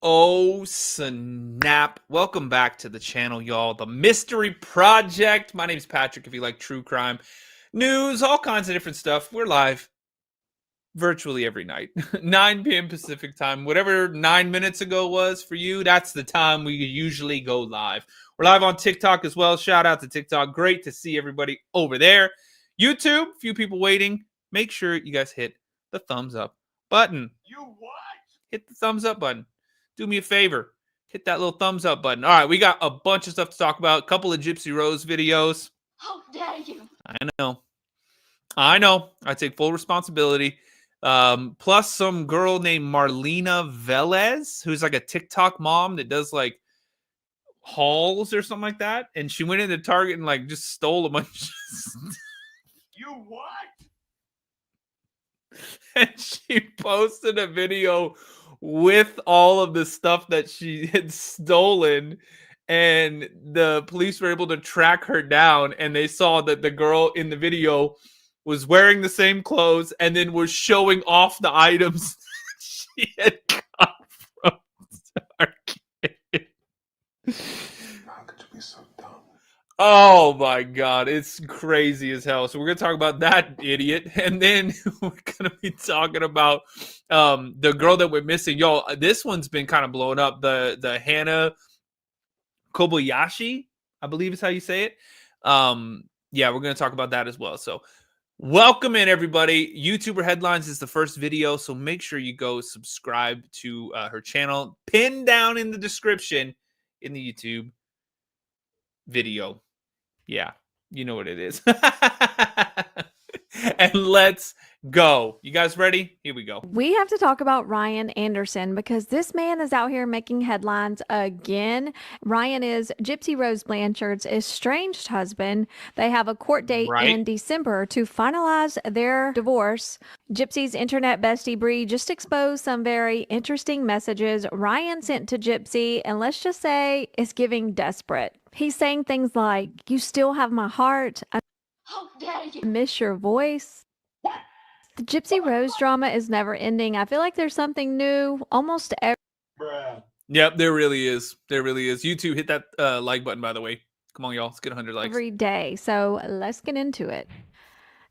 Oh snap. Welcome back to the channel, y'all. The Mystery Project. My name is Patrick. If you like true crime news, all kinds of different stuff, we're live virtually every night. 9 p.m. Pacific time. Whatever 9 minutes ago was for you, that's the time we usually go live. We're live on TikTok as well. Shout out to TikTok. Great to see everybody over there. YouTube, few people waiting. Make sure you guys hit the thumbs up button. You what? Hit the thumbs up button. Do me a favor. Hit that little thumbs up button. All right, we got a bunch of stuff to talk about. A couple of Gypsy Rose videos. How dare you? I know. I take full responsibility. Plus some girl named Marlena Velez, who's like a TikTok mom that does like hauls or something like that. And she went into Target and like just stole a bunch of stuff. You what? And she posted a video with all of the stuff that she had stolen, and the police were able to track her down, and they saw that the girl in the video was wearing the same clothes and then was showing off the items she had got from Target. How could you be so dumb? Oh my God, it's crazy as hell. So we're gonna talk about that idiot, and then we're gonna be talking about the girl that went missing. Yo, this one's been kind of blowing up. The Hannah Kobayashi, I believe is how you say it. Yeah, we're gonna talk about that as well. So welcome in everybody. YouTuber Headlines is the first video, so make sure you go subscribe to her channel. Pinned down in the description in the YouTube video. Yeah, you know what it is. And let's go. You guys ready? Here we go. We have to talk about Ryan Anderson because this man is out here making headlines again. Ryan is Gypsy Rose Blanchard's estranged husband. They have a court date in December to finalize their divorce. Gypsy's internet bestie Bree just exposed some very interesting messages Ryan sent to Gypsy, and let's just say it's giving desperate. He's saying things like, "You still have my heart. How dare you? I miss your voice." The Gypsy Rose drama is never ending. I feel like there's something new almost every Bruh. Yep, there really is. There really is. YouTube, hit that like button, by the way. Come on, y'all. Let's get 100 likes. day. So let's get into it.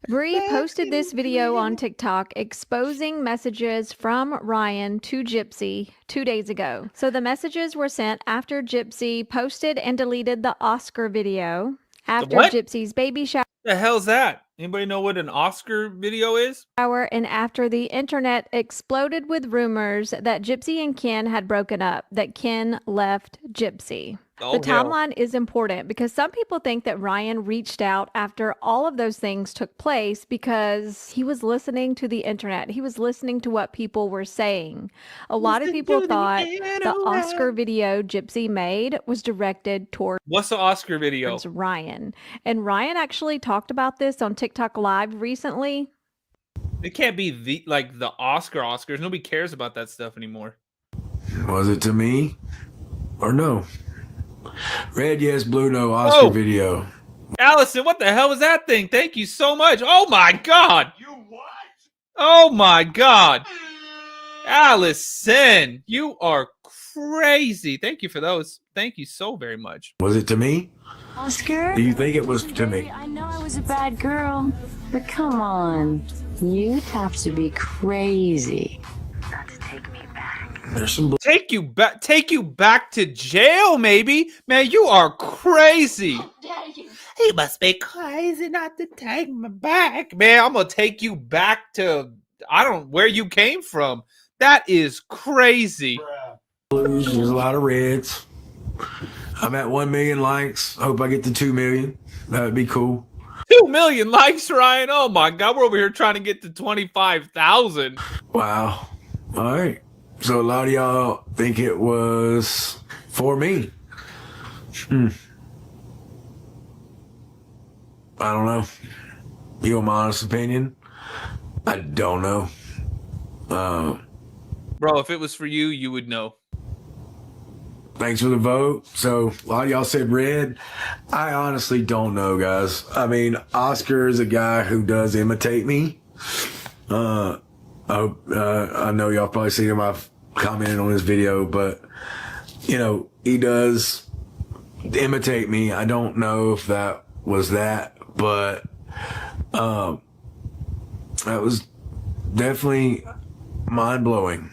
Bree posted this video on TikTok exposing messages from Ryan to Gypsy 2 days ago. So the messages were sent after Gypsy posted and deleted the Oscar video, after what? Gypsy's baby shower, The hell's that? Anybody know what an Oscar video is? and after the internet exploded with rumors that Gypsy and Ken had broken up, that Ken left Gypsy. Oh, The timeline is important because some people think that Ryan reached out after all of those things took place because he was listening to the internet. He was listening to what people were saying. A lot of people thought the Oscar video Gypsy made was directed towards What's the Oscar video? Ryan. And Ryan actually talked about this on TikTok Live recently. It can't be the Oscars. Nobody cares about that stuff anymore. Was it to me or no? Red yes, blue no Oscar video. Allison, what the hell was that thing? Thank you so much. Oh my God. You what? Oh my God. Allison, you are crazy. Thank you for those. Thank you so very much. Was it to me? Oscar? Do you think it was to me? I know I was a bad girl, but come on. You'd have to be crazy not to take me back. There's some Take you back to jail, maybe. Man, you are crazy. How dare you? He must be crazy not to take me back. Man, I'm gonna take you back to where you came from. That is crazy. Bruh. blues. There's a lot of reds. I'm at 1 million likes. Hope I get to 2 million. That would be cool. 2 million likes, Ryan. Oh my God, we're over here trying to get to 25,000. Wow. All right. So a lot of y'all think it was for me. I don't know. You want my honest opinion? I don't know. Bro, if it was for you, you would know. Thanks for the vote. So a lot of y'all said red. I honestly don't know, guys. I mean, Oscar is a guy who does imitate me. I know y'all probably seen my commented on his video, but he does imitate me. I don't know if that was that, but that was definitely mind-blowing.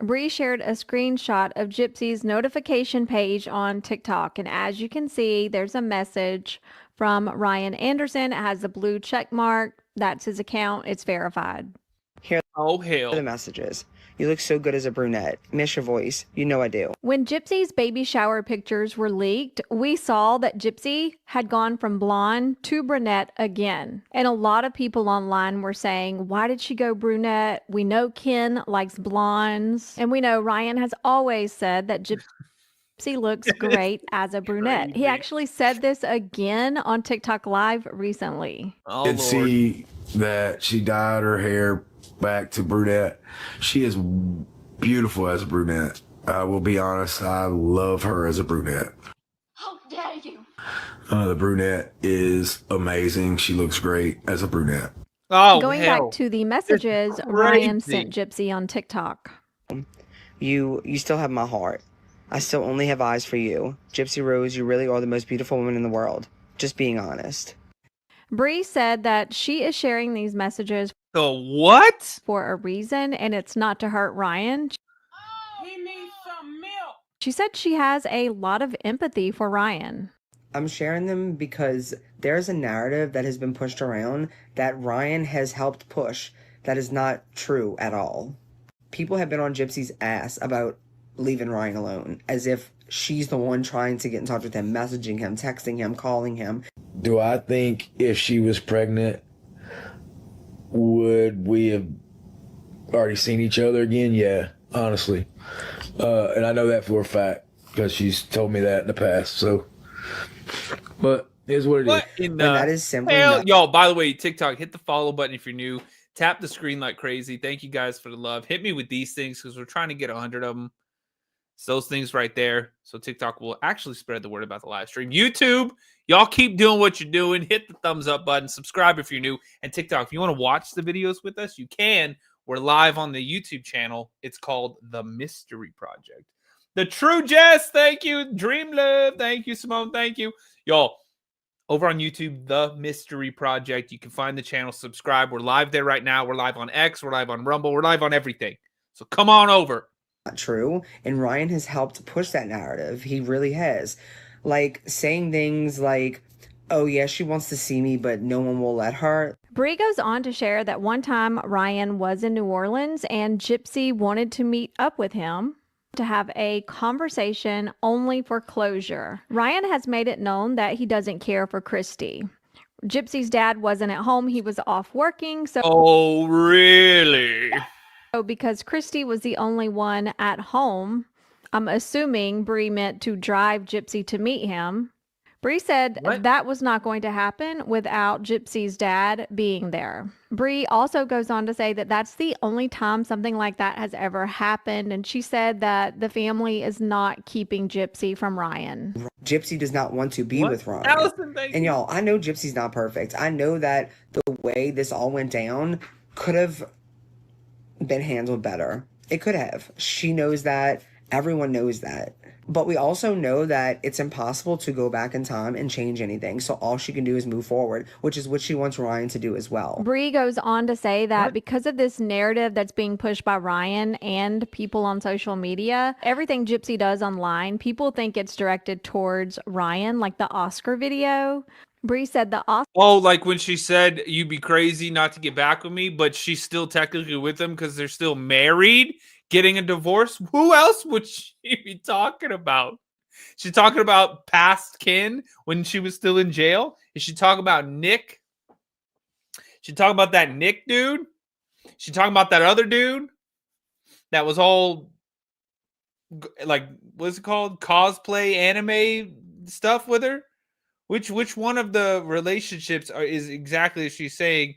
Bree shared a screenshot of Gypsy's notification page on TikTok, and as you can see, there's a message from Ryan Anderson. It has a blue check mark. That's his account. It's verified. Oh, hell. The messages. You look so good as a brunette. Miss your voice. You know I do. When Gypsy's baby shower pictures were leaked, we saw that Gypsy had gone from blonde to brunette again. And a lot of people online were saying, why did she go brunette? We know Ken likes blondes. And we know Ryan has always said that Gypsy looks great as a brunette. He actually said this again on TikTok Live recently. Oh, Did see that she dyed her hair back to brunette. She is beautiful as a brunette. I will be honest, I love her as a brunette. How dare you? The brunette is amazing. She looks great as a brunette. Oh, Going hell. back to the messages Ryan sent Gypsy on TikTok. You still have my heart. I still only have eyes for you. Gypsy Rose, you really are the most beautiful woman in the world. Just being honest. Bree said that she is sharing these messages The what? for a reason, and it's not to hurt Ryan. He needs some milk. She said she has a lot of empathy for Ryan. I'm sharing them because there's a narrative that has been pushed around that Ryan has helped push that is not true at all. People have been on Gypsy's ass about leaving Ryan alone, as if she's the one trying to get in touch with him, messaging him, texting him, calling him. Do I think if she was pregnant, would we have already seen each other again? Yeah, honestly. And I know that for a fact because she's told me that in the past. So, but here's what it is. In that is simply hell, not- yo, by the way, TikTok, hit the follow button if you're new. Tap the screen like crazy. Thank you guys for the love. Hit me with these things because we're trying to get 100 of them. It's those things right there. So TikTok will actually spread the word about the live stream. YouTube, y'all keep doing what you're doing. Hit the thumbs up button. Subscribe if you're new. And TikTok, if you want to watch the videos with us, you can. We're live on the YouTube channel. It's called The Mystery Project. The True Jess, thank you. Dream Love, thank you. Simone, thank you. Y'all, over on YouTube, The Mystery Project. You can find the channel, subscribe. We're live there right now. We're live on X. We're live on Rumble. We're live on everything. So come on over. Not true, and Ryan has helped push that narrative. He really has. Like saying things like, oh yeah, she wants to see me, but no one will let her. Bree goes on to share that one time Ryan was in New Orleans and Gypsy wanted to meet up with him to have a conversation only for closure. Ryan has made it known that he doesn't care for Christy. Gypsy's dad wasn't at home. He was off working. Oh, really? So because Christy was the only one at home, I'm assuming Bree meant to drive Gypsy to meet him. Bree said that was not going to happen without Gypsy's dad being there. Bree also goes on to say that that's the only time something like that has ever happened. And she said that the family is not keeping Gypsy from Ryan. Gypsy does not want to be with Ryan. Allison, thank And you. y'all, I know Gypsy's not perfect. I know that the way this all went down could have been handled better. It could have. She knows that. Everyone knows that. But we also know that it's impossible to go back in time and change anything. So all she can do is move forward, which is what she wants Ryan to do as well. Bree goes on to say that because of this narrative that's being pushed by Ryan and people on social media, everything Gypsy does online, people think it's directed towards Ryan, like the Oscar video. Bree said the Oscar. Oh, like when she said you'd be crazy not to get back with me, but she's still technically with them because they're still married, getting a divorce. Who else would she be talking about? She's talking about past kin when she was still in jail. Is she talking about Nick? She talking about that Nick dude? She talking about that other dude that was all like, what's it called? Cosplay anime stuff with her? Which one of the relationships is exactly as she's saying?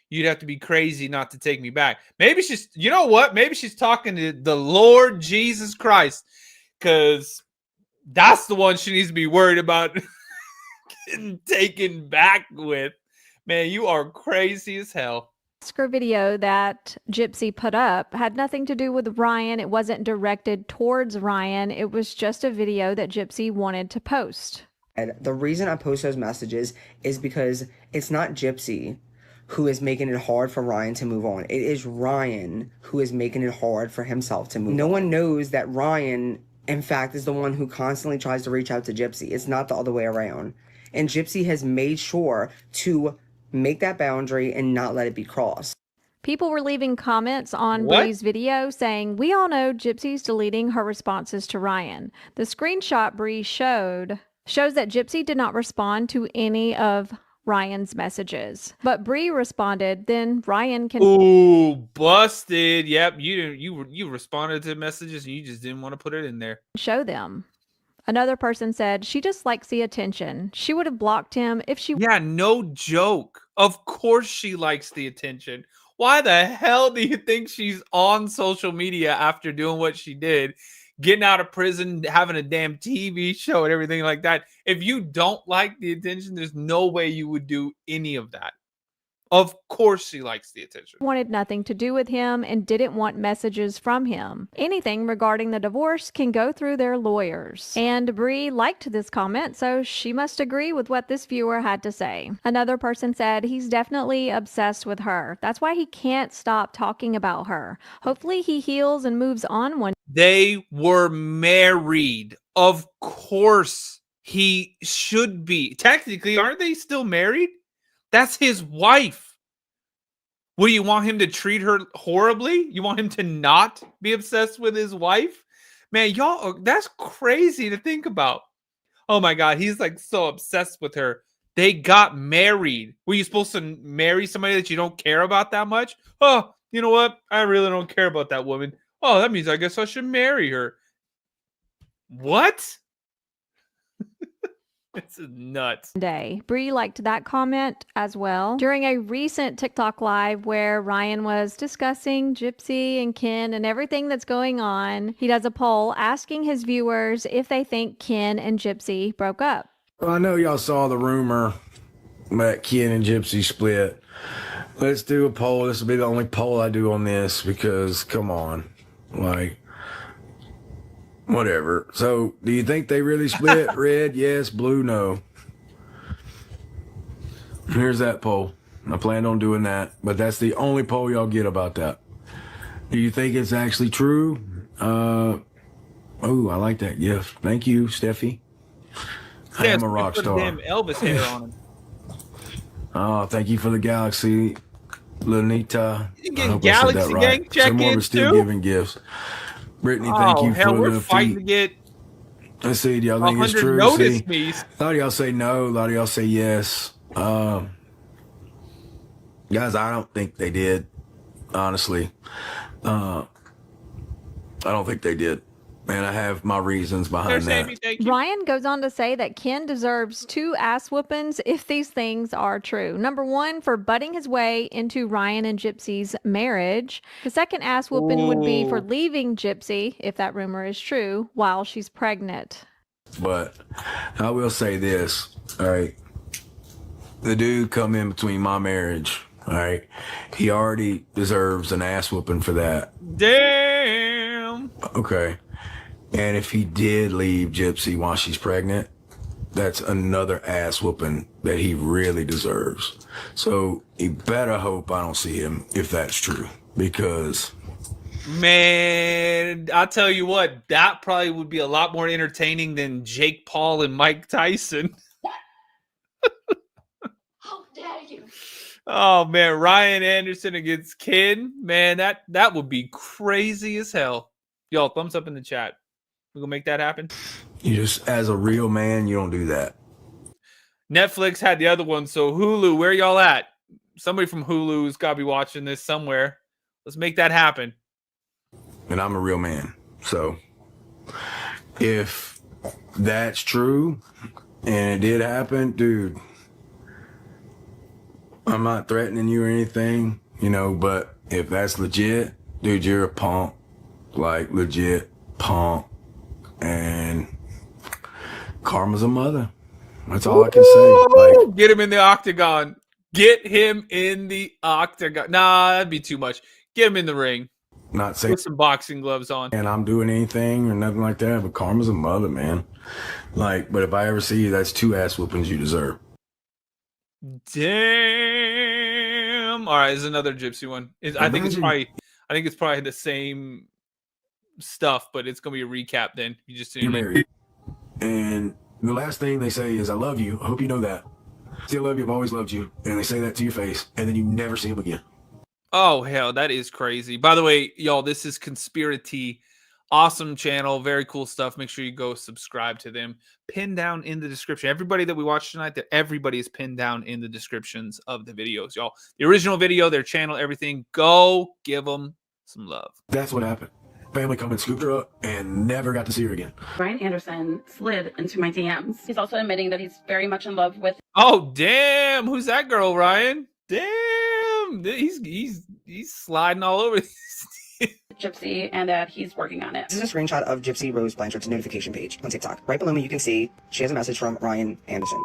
You'd have to be crazy not to take me back. Maybe she's, you know what? Maybe she's talking to the Lord Jesus Christ, because that's the one she needs to be worried about getting taken back with. Man, you are crazy as hell. Oscar video that Gypsy put up had nothing to do with Ryan. It wasn't directed towards Ryan. It was just a video that Gypsy wanted to post. The reason I post those messages is because it's not Gypsy who is making it hard for Ryan to move on. It is Ryan who is making it hard for himself to move on. No one knows that Ryan, in fact, is the one who constantly tries to reach out to Gypsy. It's not the other way around. And Gypsy has made sure to make that boundary and not let it be crossed. People were leaving comments on Bree's video saying, "We all know Gypsy's deleting her responses to Ryan." The screenshot Bree shows that Gypsy did not respond to any of Ryan's messages. But Bree responded, then Ryan can— Ooh, busted. Yep, you responded to messages and you just didn't want to put it in there. show them. Another person said, "She just likes the attention. She would have blocked him if she..." Yeah, no joke. Of course she likes the attention. Why the hell do you think she's on social media after doing what she did? Getting out of prison, having a damn TV show and everything like that. If you don't like the attention, there's no way you would do any of that. Of course she likes the attention. Wanted nothing to do with him and didn't want messages from him. Anything regarding the divorce can go through their lawyers. And Bree liked this comment, so she must agree with what this viewer had to say. Another person said, "He's definitely obsessed with her. That's why he can't stop talking about her. Hopefully he heals and moves on one." They were married. Of course he should be. Technically, aren't they still married? That's his wife. What, do you want him to treat her horribly? You want him to not be obsessed with his wife? Man, y'all, that's crazy to think about. Oh my God, he's like so obsessed with her. They got married. Were you supposed to marry somebody that you don't care about that much? Oh, you know what? I really don't care about that woman. Oh, that means I guess I should marry her. What? It's nuts. Day. Bree liked that comment as well. During a recent TikTok live where Ryan was discussing Gypsy and Ken and everything that's going on, he does a poll asking his viewers if they think Ken and Gypsy broke up. Well, I know y'all saw the rumor that Ken and Gypsy split. Let's do a poll. This will be the only poll I do on this because, come on, like, whatever. So, do you think they really split? Red, yes. Blue, no. Here's that poll. I planned on doing that, but that's the only poll y'all get about that. Do you think it's actually true? Oh, I like that gift. Thank you, Steffi. I am a rock star. Damn Elvis hair on him. Oh, thank you for the galaxy, Lanita. You getting Galaxy Gang check-ins too? Still giving gifts. Brittany, thank you for we're the fighting to get. Let's see. Do y'all think it's true? Notice See, me. a lot of y'all say no. A lot of y'all say yes. Guys, I don't think they did. Honestly, I don't think they did. And I have my reasons behind that. Ryan goes on to say that Ken deserves 2 ass whoopings if these things are true. Number 1, for butting his way into Ryan and Gypsy's marriage. The second ass whooping would be for leaving Gypsy, if that rumor is true, while she's pregnant. But I will say this, all right? The dude come in between my marriage, all right? He already deserves an ass whooping for that. Damn. Okay. And if he did leave Gypsy while she's pregnant, that's another ass whooping that he really deserves. So you better hope I don't see him if that's true, because... Man, I'll tell you what, that probably would be a lot more entertaining than Jake Paul and Mike Tyson. How dare you? Oh man, Ryan Anderson against Ken. Man, that would be crazy as hell. Y'all, thumbs up in the chat. We're gonna make that happen. You just, as a real man, you don't do that. Netflix had the other one, so Hulu, where y'all at? Somebody from Hulu's got to be watching this somewhere. Let's make that happen. And I'm a real man. So if that's true and it did happen, dude, I'm not threatening you or anything, you know, but if that's legit, dude, you're a punk. Like, legit punk. And karma's a mother. That's all I can say. Like, get him in the octagon. Get him in the octagon. Nah, that'd be too much. Get him in the ring. Not saying Put some boxing gloves on. and I'm doing anything or nothing like that, but karma's a mother, man. Like, but if I ever see you, that's 2 ass whoopings you deserve. Damn. All right, there's another Gypsy one. I think it's probably the same stuff, but it's gonna be a recap. Then you just You're married, and the last thing they say is, "I love you. I hope you know that. Still love you. I've always loved you." And they say that to your face, and then you never see them again. Oh hell, that is crazy. By the way, y'all, this is Conspiracy. Awesome channel, very cool stuff. Make sure you go subscribe to them. Pinned down in the description. Everybody that we watched tonight, everybody is pinned down in the descriptions of the videos, y'all. The original video, their channel, everything. Go give them some love. That's what happened. Family come and scooped her up and never got to see her again. Ryan Anderson slid into my DMs. He's also admitting that he's very much in love with. Oh damn! Who's that girl, Ryan? Damn! He's sliding all over. Gypsy, and that he's working on it. This is a screenshot of Gypsy Rose Blanchard's notification page on TikTok. Right below me, you can see she has a message from Ryan Anderson.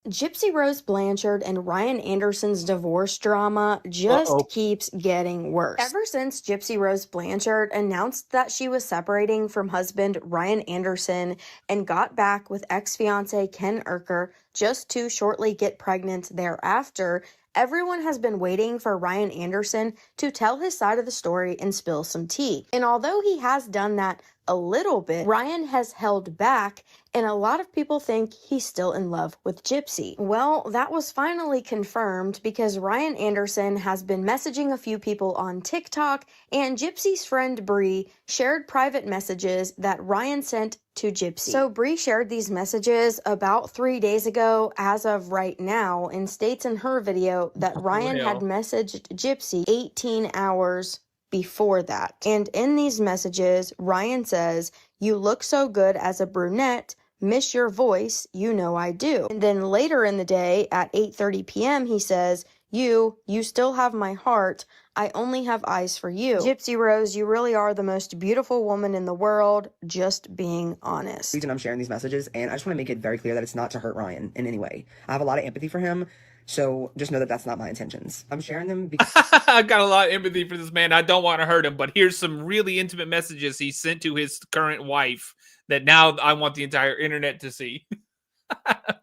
Gypsy Rose Blanchard and Ryan Anderson's divorce drama just keeps getting worse. Ever since Gypsy Rose Blanchard announced that she was separating from husband Ryan Anderson and got back with ex-fiance Ken Urker just to shortly get pregnant thereafter, everyone has been waiting for Ryan Anderson to tell his side of the story and spill some tea. And although he has done that a little bit, Ryan has held back, and a lot of people think he's still in love with Gypsy. Well, that was finally confirmed because Ryan Anderson has been messaging a few people on TikTok, and Gypsy's friend Bree shared private messages that Ryan sent to Gypsy. So Bree shared these messages about 3 days ago as of right now, and states in her video that Ryan had messaged Gypsy 18 hours before that. And in these messages, Ryan says, "You look so good as a brunette. Miss your voice. You know I do." And then later in the day at 8:30 p.m., he says, You still have my heart. I only have eyes for you. Gypsy Rose, you really are the most beautiful woman in the world, just being honest. I'm sharing these messages, and I just want to make it very clear that it's not to hurt Ryan in any way. I have a lot of empathy for him, so just know that that's not my intentions. I'm sharing them because I've got a lot of empathy for this man. I don't want to hurt him, but here's some really intimate messages he sent to his current wife that now I want the entire internet to see.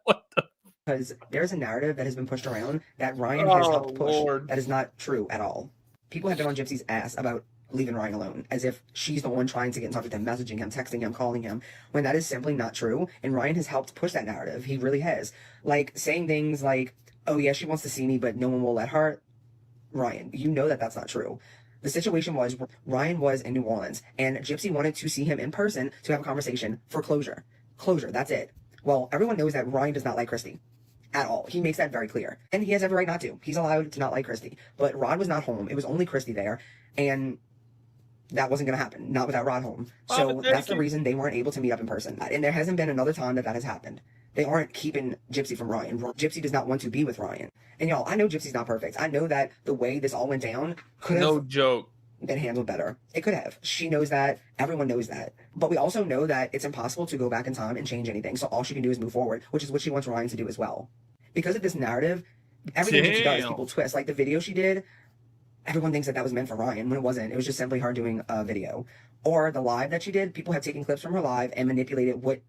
What the? Because there's a narrative that has been pushed around that Ryan has helped push that is not true at all. People have been on Gypsy's ass about leaving Ryan alone, as if she's the one trying to get in touch with him, messaging him, texting him, calling him, when that is simply not true. And Ryan has helped push that narrative. He really has. Like, saying things like, "Oh yeah, she wants to see me, but no one will let her." Ryan, you know that that's not true. The situation was Ryan was in New Orleans, and Gypsy wanted to see him in person to have a conversation for closure. Closure, that's it. Well, everyone knows that Ryan does not like Christy. At all. He makes that very clear. And he has every right not to. He's allowed to not like Christy. But Rod was not home. It was only Christy there. And that wasn't going to happen. Not without Rod home. So that's the reason they weren't able to meet up in person. And there hasn't been another time that has happened. They aren't keeping Gypsy from Ryan. Gypsy does not want to be with Ryan. And y'all, I know Gypsy's not perfect. I know that the way this all went down could have... No joke. Been handled better. It could have. She knows that. Everyone knows that. But we also know that it's impossible to go back in time and change anything. So all she can do is move forward, which is what she wants Ryan to do as well. Because of this narrative, everything that she does, people twist. Like the video she did, everyone thinks that that was meant for Ryan when it wasn't. It was just simply her doing a video. Or the live that she did, people have taken clips from her live and manipulated what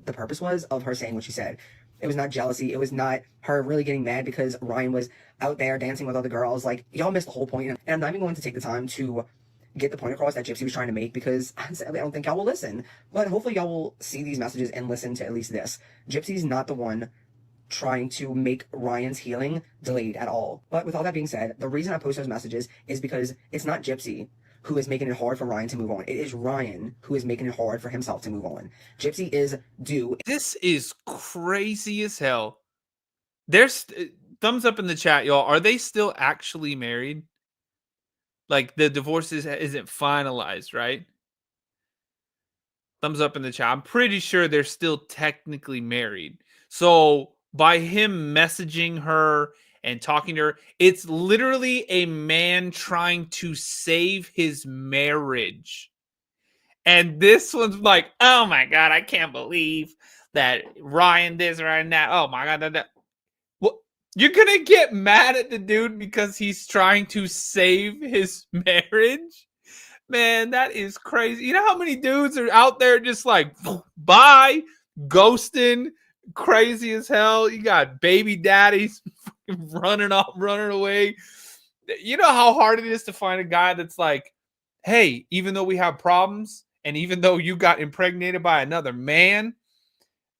the purpose was of her saying what she said. It was not jealousy. It was not her really getting mad because Ryan was out there dancing with other girls. Like, y'all missed the whole point. And I'm not even going to take the time to get the point across that Gypsy was trying to make, because sadly I don't think y'all will listen. But hopefully y'all will see these messages and listen to at least this. Gypsy's not the one trying to make Ryan's healing delayed at all. But with all that being said, the reason I post those messages is because it's not Gypsy who is making it hard for Ryan to move on. It is Ryan who is making it hard for himself to move on. Gypsy is due. This is crazy as hell. There's thumbs up in the chat, y'all. Are they still actually married? Like, the divorce isn't finalized, right? Thumbs up in the chat. I'm pretty sure they're still technically married. So by him messaging her and talking to her, it's literally a man trying to save his marriage. And this one's like, oh my God, I can't believe that Ryan this, Ryan that. Oh my God. Well, You're gonna get mad at the dude because he's trying to save his marriage? Man, that is crazy. You know how many dudes are out there just like, bye, ghosting, crazy as hell? You got baby daddies running off, running away. You know how hard it is to find a guy that's like, hey, even though we have problems and even though you got impregnated by another man,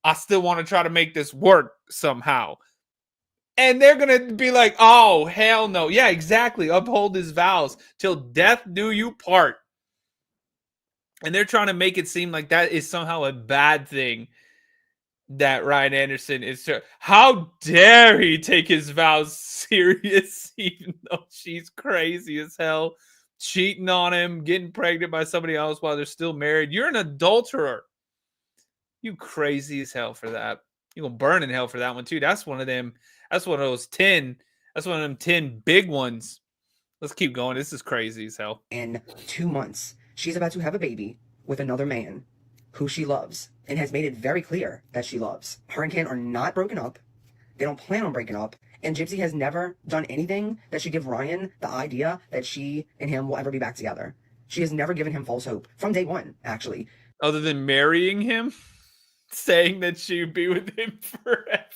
I still want to try to make this work somehow. And they're going to be like, oh, hell no. Yeah, exactly. Uphold his vows till death do you part. And they're trying to make it seem like that is somehow a bad thing that Ryan Anderson is. How dare he take his vows serious, even though she's crazy as hell, cheating on him, getting pregnant by somebody else while they're still married. You're an adulterer. You crazy as hell for that. You're going to burn in hell for that one, too. That's one of them. That's one of those 10. That's one of them 10 big ones. Let's keep going. This is crazy as hell. In 2 months, she's about to have a baby with another man who she loves and has made it very clear that she loves. Her and Ken are not broken up. They don't plan on breaking up. And Gypsy has never done anything that should give Ryan the idea that she and him will ever be back together. She has never given him false hope from day one, actually. Other than marrying him, saying that she would be with him forever.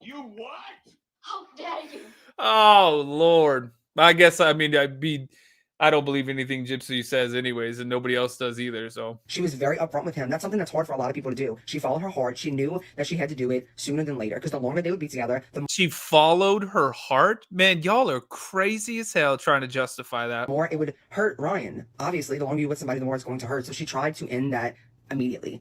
You what? How dare you? Oh, Lord. I guess, I don't believe anything Gypsy says anyways, and nobody else does either, so. She was very upfront with him. That's something that's hard for a lot of people to do. She followed her heart. She knew that she had to do it sooner than later, because the longer they would be together, the She followed her heart? Man, y'all are crazy as hell trying to justify that. more it would hurt Ryan. Obviously, the longer you're with somebody, the more it's going to hurt. So she tried to end that immediately.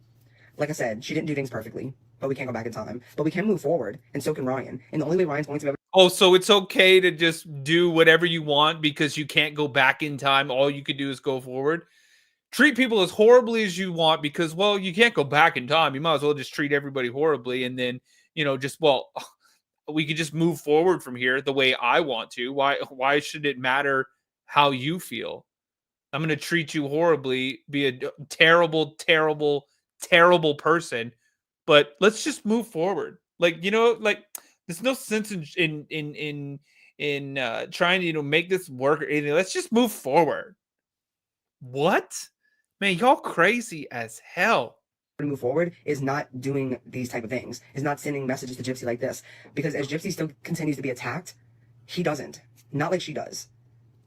Like I said, she didn't do things perfectly, but we can't go back in time. But we can move forward, and so can Ryan. And the only way Ryan's going to be able Oh, so it's okay to just do whatever you want because you can't go back in time. All you could do is go forward. Treat people as horribly as you want because, well, you can't go back in time. You might as well just treat everybody horribly and then, we could just move forward from here the way I want to. Why should it matter how you feel? I'm going to treat you horribly, be a terrible, terrible, terrible person, but let's just move forward. There's no sense in trying to make this work or anything. Let's just move forward. What? Man, y'all crazy as hell. to move forward is not doing these type of things, is not sending messages to Gypsy like this. Because as Gypsy still continues to be attacked, he doesn't. Not like she does.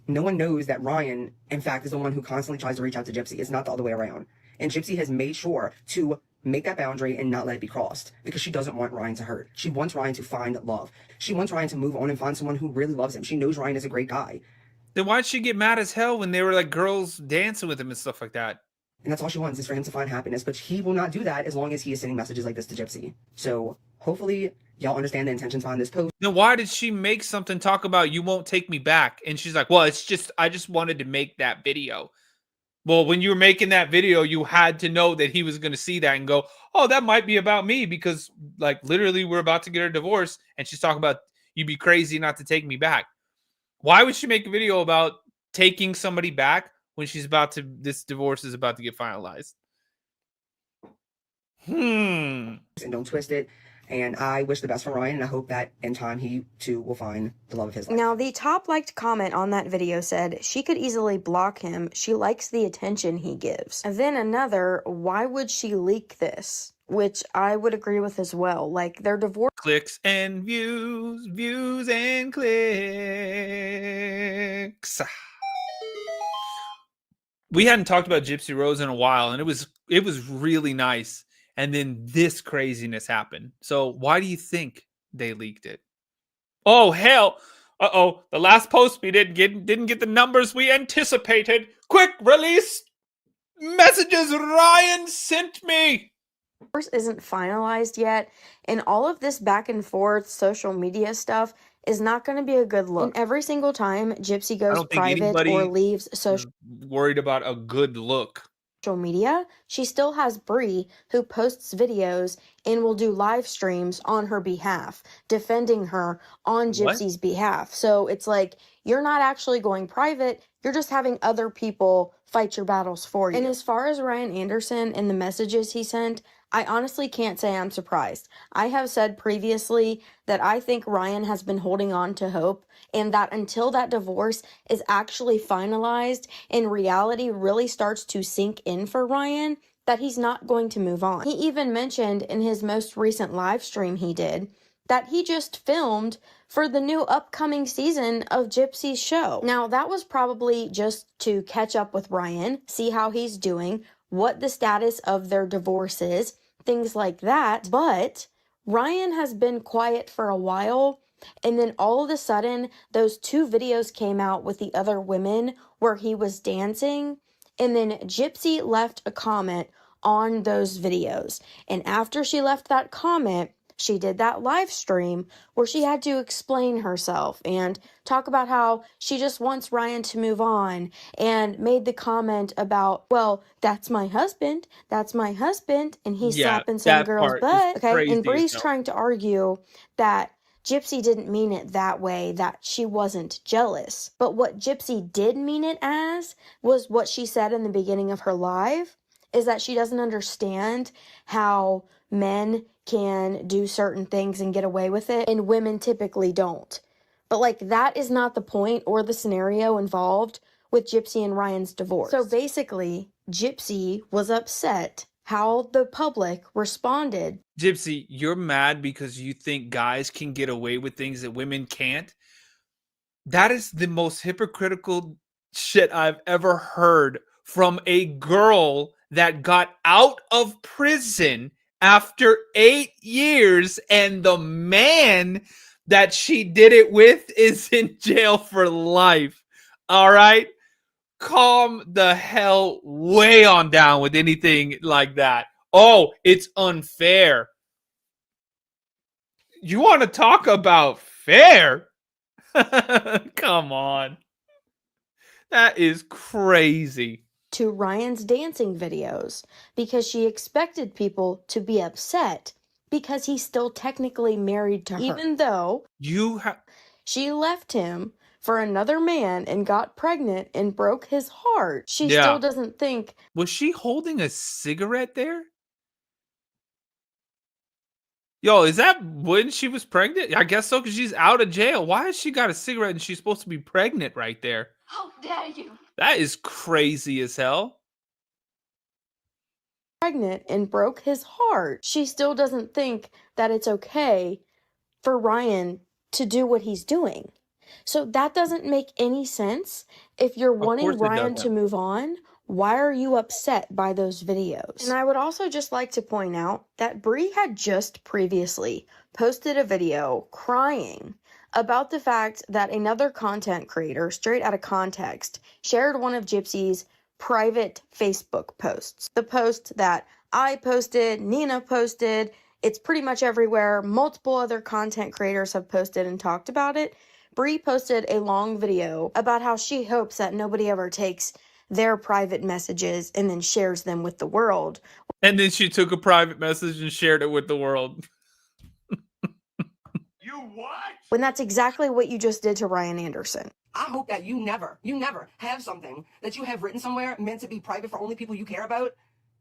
No one knows that Ryan, in fact, is the one who constantly tries to reach out to Gypsy. It's not the other way around. And Gypsy has made sure to make that boundary and not let it be crossed because she doesn't want Ryan to hurt. She wants Ryan to find love. She wants Ryan to move on and find someone who really loves him. She knows Ryan is a great guy. Then why'd she get mad as hell when they were like girls dancing with him and stuff like that? And that's all she wants is for him to find happiness. But he will not do that as long as he is sending messages like this to Gypsy. So hopefully y'all understand the intentions behind this post. Then why did she make something talk about you won't take me back? And she's like, well, I just wanted to make that video. Well, when you were making that video, you had to know that he was going to see that and go, oh, that might be about me because like literally we're about to get a divorce. And she's talking about you'd be crazy not to take me back. Why would she make a video about taking somebody back when this divorce is about to get finalized? And don't twist it. And I wish the best for Ryan, and I hope that in time he, too, will find the love of his life. Now, the top liked comment on that video said, she could easily block him. She likes the attention he gives. And then another, why would she leak this? Which I would agree with as well. Like, their divorce... Clicks and views, views and clicks. We hadn't talked about Gypsy Rose in a while, and it was really nice. And then this craziness happened. So why do you think they leaked it? Oh, hell. Uh-oh. The last post we didn't get the numbers we anticipated. Quick, release messages Ryan sent me. Divorce isn't finalized yet, and all of this back and forth social media stuff is not going to be a good look. And every single time Gypsy goes private or leaves social worried about a good look. Media, she still has Bree who posts videos and will do live streams on her behalf, defending her on Gypsy's behalf. So it's like, you're not actually going private, you're just having other people fight your battles for you. And as far as Ryan Anderson and the messages he sent, I honestly can't say I'm surprised. I have said previously that I think Ryan has been holding on to hope, and that until that divorce is actually finalized and reality really starts to sink in for Ryan, that he's not going to move on. He even mentioned in his most recent live stream he did that he just filmed for the new upcoming season of Gypsy's show. Now, that was probably just to catch up with Ryan, see how he's doing, what the status of their divorce is, things like that. But Ryan has been quiet for a while, and then all of a sudden, those 2 videos came out with the other women where he was dancing, and then Gypsy left a comment on those videos. And after she left that comment, she did that live stream where she had to explain herself and talk about how she just wants Ryan to move on, and made the comment about, well, that's my husband, and he's slapping some girl's butt. Okay, and Bree's trying to argue that Gypsy didn't mean it that way, that she wasn't jealous. But what Gypsy did mean it as was what she said in the beginning of her live, is that she doesn't understand how men can do certain things and get away with it, and women typically don't. But like, that is not the point or the scenario involved with Gypsy and Ryan's divorce. So basically, Gypsy was upset how the public responded. Gypsy, you're mad because you think guys can get away with things that women can't? That is the most hypocritical shit I've ever heard from a girl that got out of prison after 8 years, and the man that she did it with is in jail for life. All right? Calm the hell way on down with anything like that. Oh, it's unfair. You want to talk about fair? Come on. That is crazy. To Ryan's dancing videos because she expected people to be upset because he's still technically married to her. Even though she left him for another man and got pregnant and broke his heart, she still doesn't think. Was she holding a cigarette there? Yo, is that when she was pregnant? I guess so, because she's out of jail. Why has she got a cigarette and she's supposed to be pregnant right there? How dare you? That is crazy as hell. Pregnant and broke his heart. She still doesn't think that it's okay for Ryan to do what he's doing. So that doesn't make any sense. If you're wanting Ryan to move on, why are you upset by those videos? And I would also just like to point out that Bree had just previously posted a video crying about the fact that another content creator, straight out of context, shared one of Gypsy's private Facebook posts. The post that I posted, Nina posted, it's pretty much everywhere. Multiple other content creators have posted and talked about it. Bree posted a long video about how she hopes that nobody ever takes their private messages and then shares them with the world. And then she took a private message and shared it with the world. You what? When that's exactly what you just did to Ryan Anderson. I hope that you never have something that you have written somewhere meant to be private for only people you care about,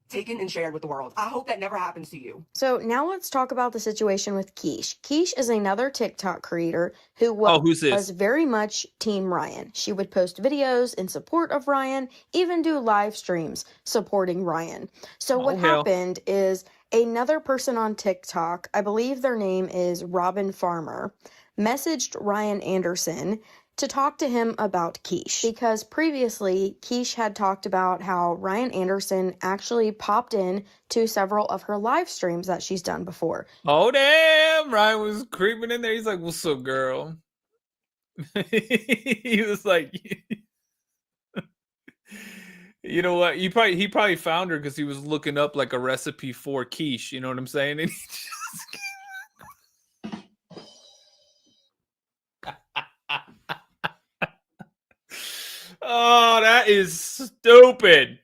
taken and shared with the world. I hope that never happens to you. So now let's talk about the situation with Quiche. Quiche is another TikTok creator who was very much Team Ryan. She would post videos in support of Ryan, even do live streams supporting Ryan. So what happened is another person on TikTok, I believe their name is Robin Farmer, messaged Ryan Anderson to talk to him about Quiche, because previously Quiche had talked about how Ryan Anderson actually popped in to several of her live streams that she's done before. Oh damn, Ryan was creeping in there. He's like, "What's up, girl?" He was like, you know what? He probably found her because he was looking up like a recipe for quiche. You know what I'm saying? And he just oh, that is stupid.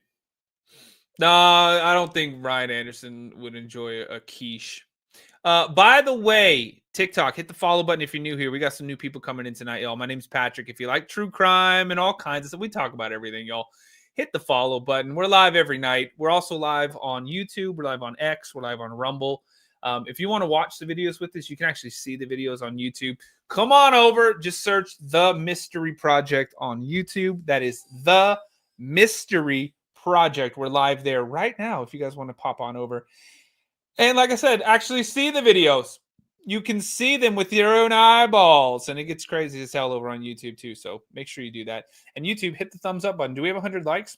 Nah, I don't think Ryan Anderson would enjoy a quiche. By the way, TikTok, hit the follow button if you're new here. We got some new people coming in tonight, y'all. My name's Patrick. If you like true crime and all kinds of stuff, we talk about everything, y'all. hit the follow button. We're live every night. We're also live on YouTube. We're live on X. We're live on Rumble. If you want to watch the videos with us, you can actually see the videos on YouTube. Come on over. Just search The Mystery Project on YouTube. That is The Mystery Project. We're live there right now if you guys want to pop on over. And like I said, actually see the videos. You can see them with your own eyeballs. And it gets crazy as hell over on YouTube too. So make sure you do that. And YouTube, hit the thumbs up button. Do we have 100 likes?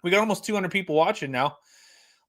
We got almost 200 people watching now.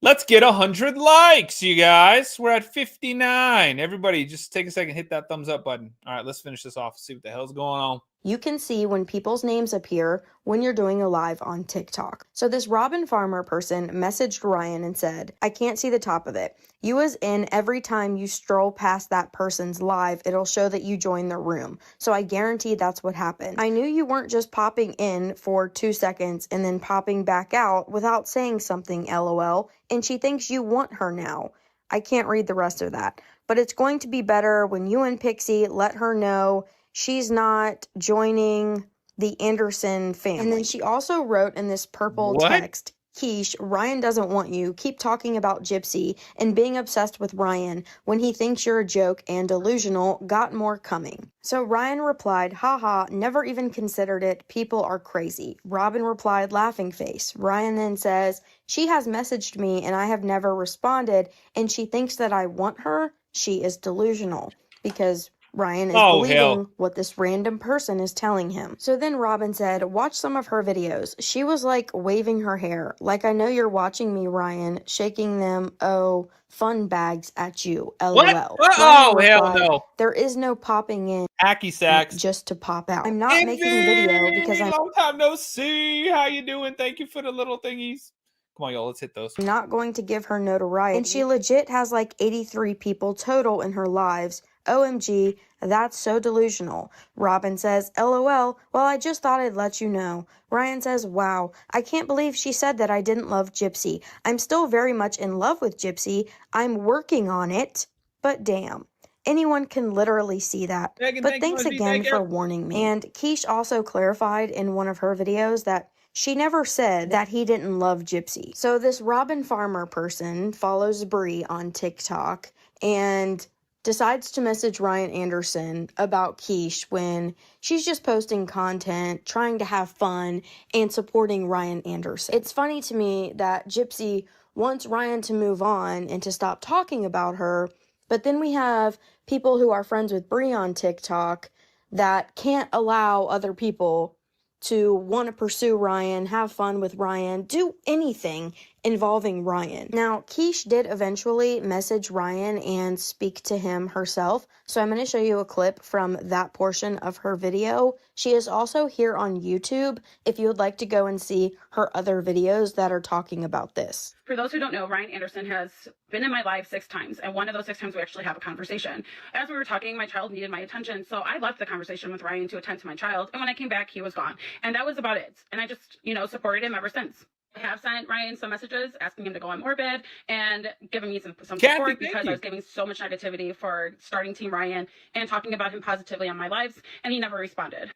Let's get 100 likes, you guys. We're at 59. Everybody, just take a second, hit that thumbs up button. All right, let's finish this off. See what the hell's going on. You can see when people's names appear when you're doing a live on TikTok. So this Robin Farmer person messaged Ryan and said, I can't see the top of it. You was in every time you stroll past that person's live, it'll show that you joined the room. So I guarantee that's what happened. I knew you weren't just popping in for 2 seconds and then popping back out without saying something, LOL. And she thinks you want her now. I can't read the rest of that. But it's going to be better when you and Pixie let her know she's not joining the Anderson family. And then she also wrote in this purple text, Keish, Ryan doesn't want you. Keep talking about Gypsy and being obsessed with Ryan when he thinks you're a joke and delusional. Got more coming. So Ryan replied, haha, never even considered it. People are crazy. Robin replied, laughing face. Ryan then says, she has messaged me and I have never responded and she thinks that I want her. She is delusional because Ryan is believing what this random person is telling him. So then Robin said, watch some of her videos. She was like waving her hair. Like, I know you're watching me, Ryan, shaking them, oh, fun bags at you, LOL. What? Oh, replied, hell no. There is no popping in. Hacky sacks. Just to pop out. I'm not making a video because I'm long time no see. How you doing? Thank you for the little thingies. Come on, y'all. Let's hit those. not going to give her notoriety. And she legit has like 83 people total in her lives. OMG, that's so delusional. Robin says, LOL, well, I just thought I'd let you know. Ryan says, wow, I can't believe she said that I didn't love Gypsy. I'm still very much in love with Gypsy. I'm working on it, but damn. Anyone can literally see that. But thanks again for warning me. And Keish also clarified in one of her videos that she never said that he didn't love Gypsy. So this Robin Farmer person follows Bree on TikTok and decides to message Ryan Anderson about Keish when she's just posting content, trying to have fun, and supporting Ryan Anderson. It's funny to me that Gypsy wants Ryan to move on and to stop talking about her, but then we have people who are friends with Bree on TikTok that can't allow other people to want to pursue Ryan, have fun with Ryan, do anything involving Ryan. Now, Keish did eventually message Ryan and speak to him herself, so I'm going to show you a clip from that portion of her video. She is also here on YouTube if you would like to go and see her other videos that are talking about this. For those who don't know, Ryan Anderson has been in my life 6 times, and one of those 6 times we actually have a conversation. As we were talking, my child needed my attention, so I left the conversation with Ryan to attend to my child, and when I came back, he was gone. And that was about it. And I just, supported him ever since. I have sent Ryan some messages asking him to go on Morbid and giving me some support because I was getting so much negativity for starting Team Ryan and talking about him positively on my lives, and he never responded.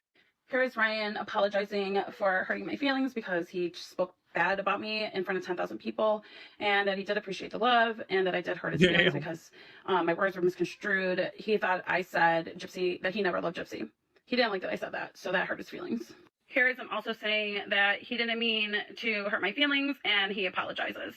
Here is Ryan apologizing for hurting my feelings because he spoke bad about me in front of 10,000 people, and that he did appreciate the love, and that I did hurt his feelings because my words were misconstrued. He thought I said Gypsy, that he never loved Gypsy. He didn't like that I said that, so that hurt his feelings. Here is him also saying that he didn't mean to hurt my feelings, and he apologizes.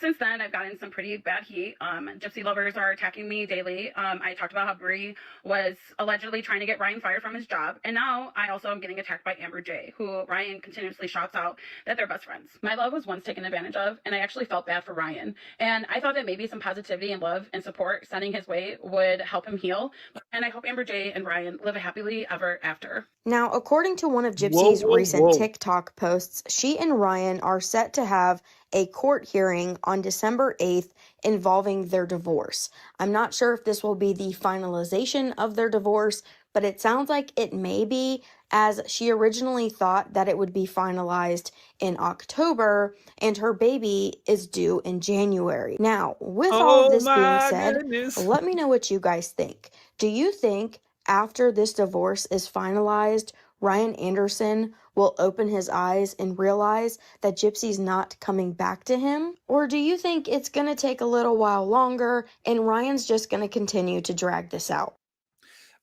Since then, I've gotten some pretty bad heat. Gypsy lovers are attacking me daily. I talked about how Bree was allegedly trying to get Ryan fired from his job. And now I also am getting attacked by Amber J, who Ryan continuously shouts out that they're best friends. My love was once taken advantage of, and I actually felt bad for Ryan. And I thought that maybe some positivity and love and support sending his way would help him heal. And I hope Amber J and Ryan live happily ever after. Now, according to one of Gypsy's recent TikTok posts, she and Ryan are set to have a court hearing on December 8th involving their divorce. I'm not sure if this will be the finalization of their divorce, but it sounds like it may be, as she originally thought that it would be finalized in October and her baby is due in January. Now, with all of this being said, let me know what you guys think. Do you think after this divorce is finalized, Ryan Anderson will open his eyes and realize that Gypsy's not coming back to him? Or do you think it's going to take a little while longer and Ryan's just going to continue to drag this out?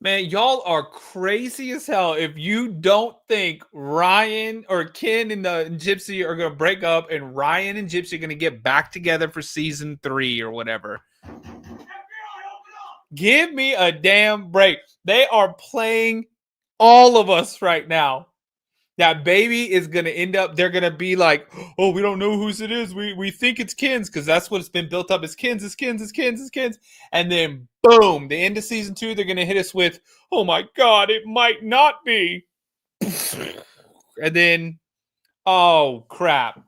Man, y'all are crazy as hell if you don't think Ryan or Ken and Gypsy are going to break up and Ryan and Gypsy are going to get back together for season 3 or whatever. Give me a damn break. They are playing all of us right now. That baby is going to end up, they're going to be like, oh, we don't know whose it is. We think it's Ken's because that's what it's been built up as Ken's. And then, boom, the end of season 2, they're going to hit us with, oh my God, it might not be. And then, oh, crap.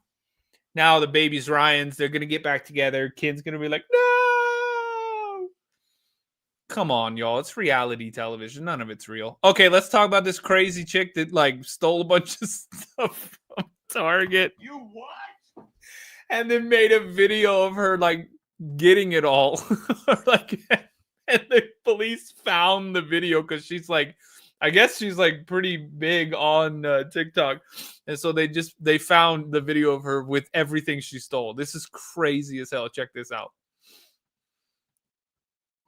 Now the baby's Ryan's. They're going to get back together. Ken's going to be like, no. Come on, y'all. It's reality television. None of it's real. Okay, let's talk about this crazy chick that like stole a bunch of stuff from Target. You what? And then made a video of her like getting it all. Like, and the police found the video because she's like, I guess she's like pretty big on TikTok. And so they found the video of her with everything she stole. This is crazy as hell. Check this out.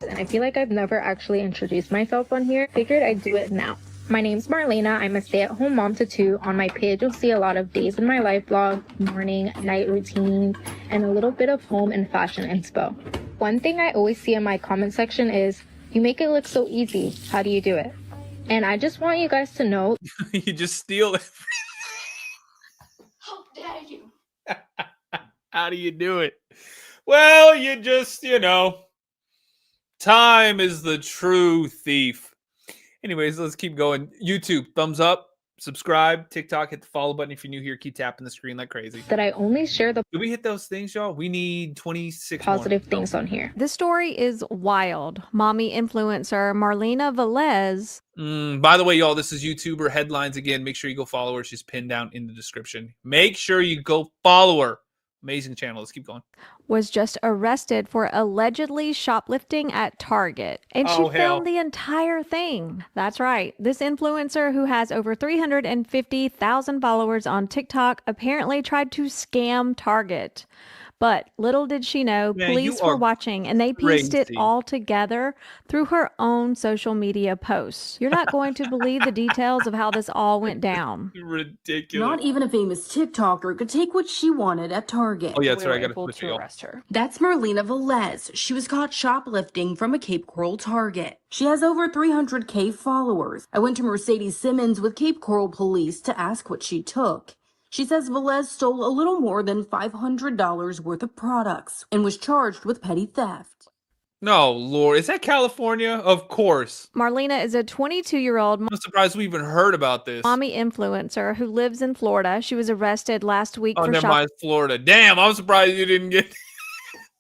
And I feel like I've never actually introduced myself on here. Figured I'd do it now. My name's Marlena. I'm a stay-at-home mom to 2. On my page, you'll see a lot of days in my life vlog, morning, night routines, and a little bit of home and fashion inspo. One thing I always see in my comment section is, you make it look so easy. How do you do it? And I just want you guys to know. You just steal it. How dare you? How do you do it? Well, you just, time is the true thief. Anyways, let's keep going. YouTube, thumbs up, subscribe, TikTok, hit the follow button. If you're new here, keep tapping the screen like crazy. That I only share the Did we hit those things, y'all? We need 26 positive more. things on here. This story is wild. Mommy influencer Marlena Velez. By the way, y'all, this is YouTuber Headlines again. Make sure you go follow her. She's pinned down in the description. Make sure you go follow her. Amazing channel. Let's keep going. Was just arrested for allegedly shoplifting at Target. And she filmed the entire thing. That's right. This influencer, who has over 350,000 followers on TikTok, apparently tried to scam Target. But little did she know, police were watching and they pieced it all together through her own social media posts. You're not going to believe the details of how this all went down. Ridiculous. Not even a famous TikToker could take what she wanted at Target. Oh, yeah, that's right. I got to arrest her. That's Marlena Velez. She was caught shoplifting from a Cape Coral Target. She has over 300K followers. I went to Mercedes Simmons with Cape Coral police to ask what she took. She says Velez stole a little more than $500 worth of products and was charged with petty theft. No, Lord. Is that California? Of course. Marlena is a 22-year-old. I'm surprised we even heard about this. Mommy influencer who lives in Florida. She was arrested last week for never mind, Florida. Damn, I'm surprised you didn't get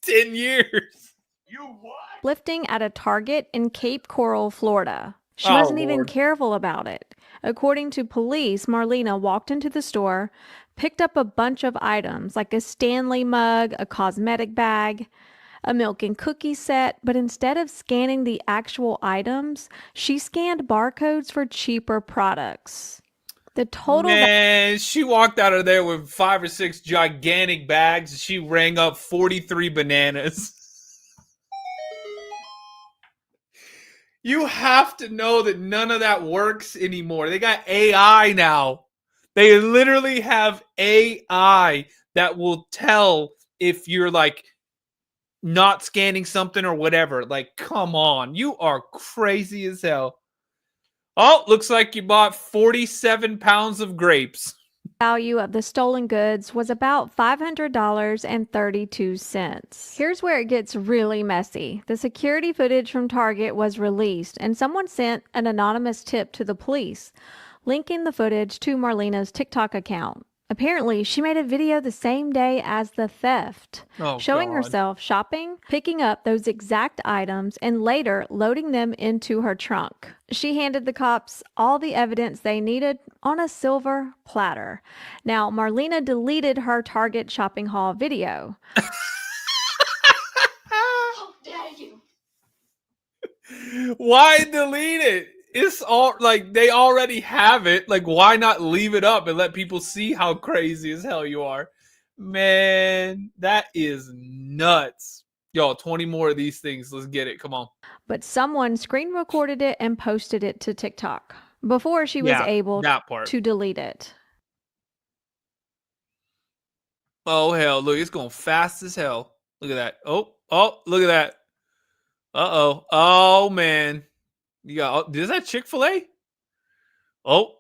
10 years. You what? Shoplifting at a Target in Cape Coral, Florida. She wasn't even careful about it. According to police, Marlena walked into the store, picked up a bunch of items like a Stanley mug, a cosmetic bag, a milk and cookie set, but instead of scanning the actual items, she scanned barcodes for cheaper products. The total... Man, she walked out of there with 5 or 6 gigantic bags. She rang up 43 bananas. You have to know that none of that works anymore. They got AI now. They literally have AI that will tell if you're like not scanning something or whatever. Like, come on. You are crazy as hell. Oh, looks like you bought 47 pounds of grapes. Value of the stolen goods was about $500.32. Here's where it gets really messy. The security footage from Target was released, and someone sent an anonymous tip to the police, linking the footage to Marlena's TikTok account. Apparently, she made a video the same day as the theft, showing herself shopping, picking up those exact items, and later loading them into her trunk. She handed the cops all the evidence they needed on a silver platter. Now, Marlena deleted her Target shopping haul video. How dare you? Why delete it? It's all like they already have it. Like, why not leave it up and let people see how crazy as hell you are? Man, that is nuts. Yo, 20 more of these things. Let's get it. Come on. But someone screen recorded it and posted it to TikTok before she was able to delete it. Oh, hell. Look, it's going fast as hell. Look at that. Oh, look at that. Uh-oh. Oh, man. You got, is that Chick-fil-A? Oh,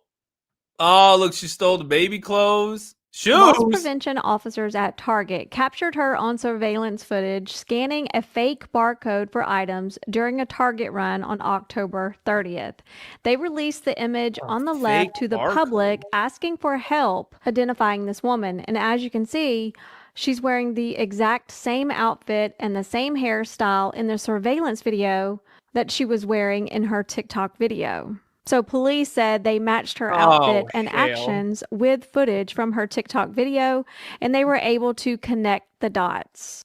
look, she stole the baby clothes. Shoes. Loss prevention officers at Target captured her on surveillance footage scanning a fake barcode for items during a Target run on October 30th. They released the image on the left to the public, asking for help identifying this woman. And as you can see, she's wearing the exact same outfit and the same hairstyle in the surveillance video that she was wearing in her TikTok video. So police said they matched her outfit and actions with footage from her TikTok video, and they were able to connect the dots.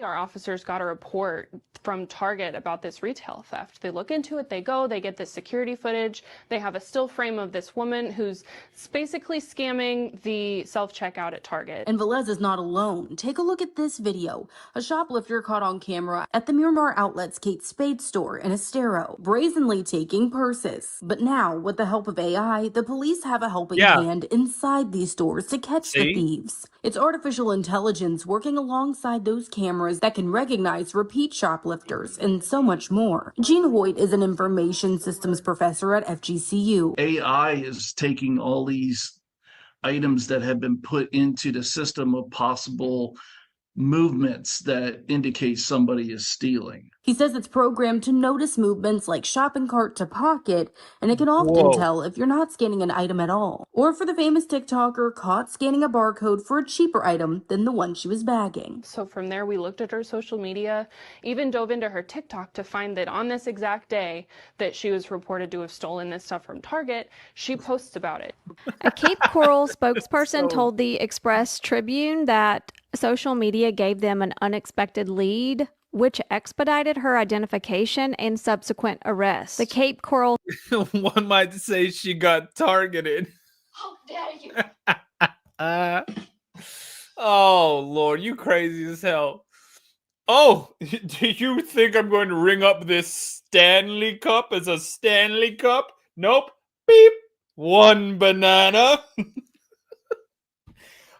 Our officers got a report from Target about this retail theft. They look into it, they get this security footage, they have a still frame of this woman who's basically scamming the self-checkout at Target. And Velez is not alone. Take a look at this video. A shoplifter caught on camera at the Miramar Outlet's Kate Spade store in Estero, brazenly taking purses. But now, with the help of AI, the police have a helping hand inside these stores to catch the thieves. It's artificial intelligence working alongside those cameras that can recognize repeat shoplifters and so much more. Gene Hoyt is an information systems professor at FGCU. AI is taking all these items that have been put into the system of possible movements that indicate somebody is stealing. He says it's programmed to notice movements like shopping cart to pocket, and it can often tell if you're not scanning an item at all. Or for the famous TikToker caught scanning a barcode for a cheaper item than the one she was bagging. So from there, we looked at her social media, even dove into her TikTok to find that on this exact day that she was reported to have stolen this stuff from Target, she posts about it. A Cape Coral spokesperson told the Express Tribune that social media gave them an unexpected lead, which expedited her identification and subsequent arrest. The Cape Coral... One might say she got targeted. How dare you? Oh, Lord, you crazy as hell. Oh, do you think I'm going to ring up this Stanley Cup as a Stanley Cup? Nope. Beep. One banana.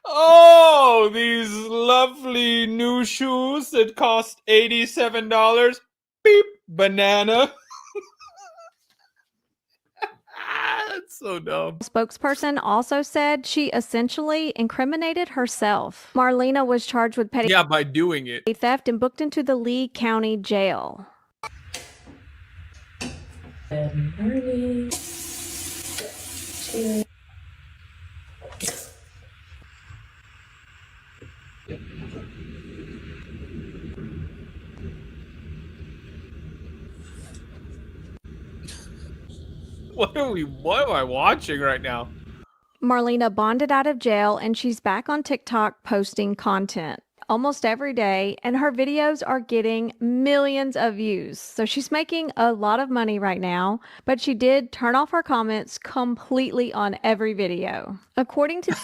Oh, these lovely new shoes that cost $87. Beep, banana. That's so dumb. Spokesperson also said she essentially incriminated herself. Marlena was charged with petty by doing it. theft and booked into the Lee County Jail. Good morning. What am I watching right now? Marlena bonded out of jail and she's back on TikTok posting content almost every day, and her videos are getting millions of views. So she's making a lot of money right now, but she did turn off her comments completely on every video. According to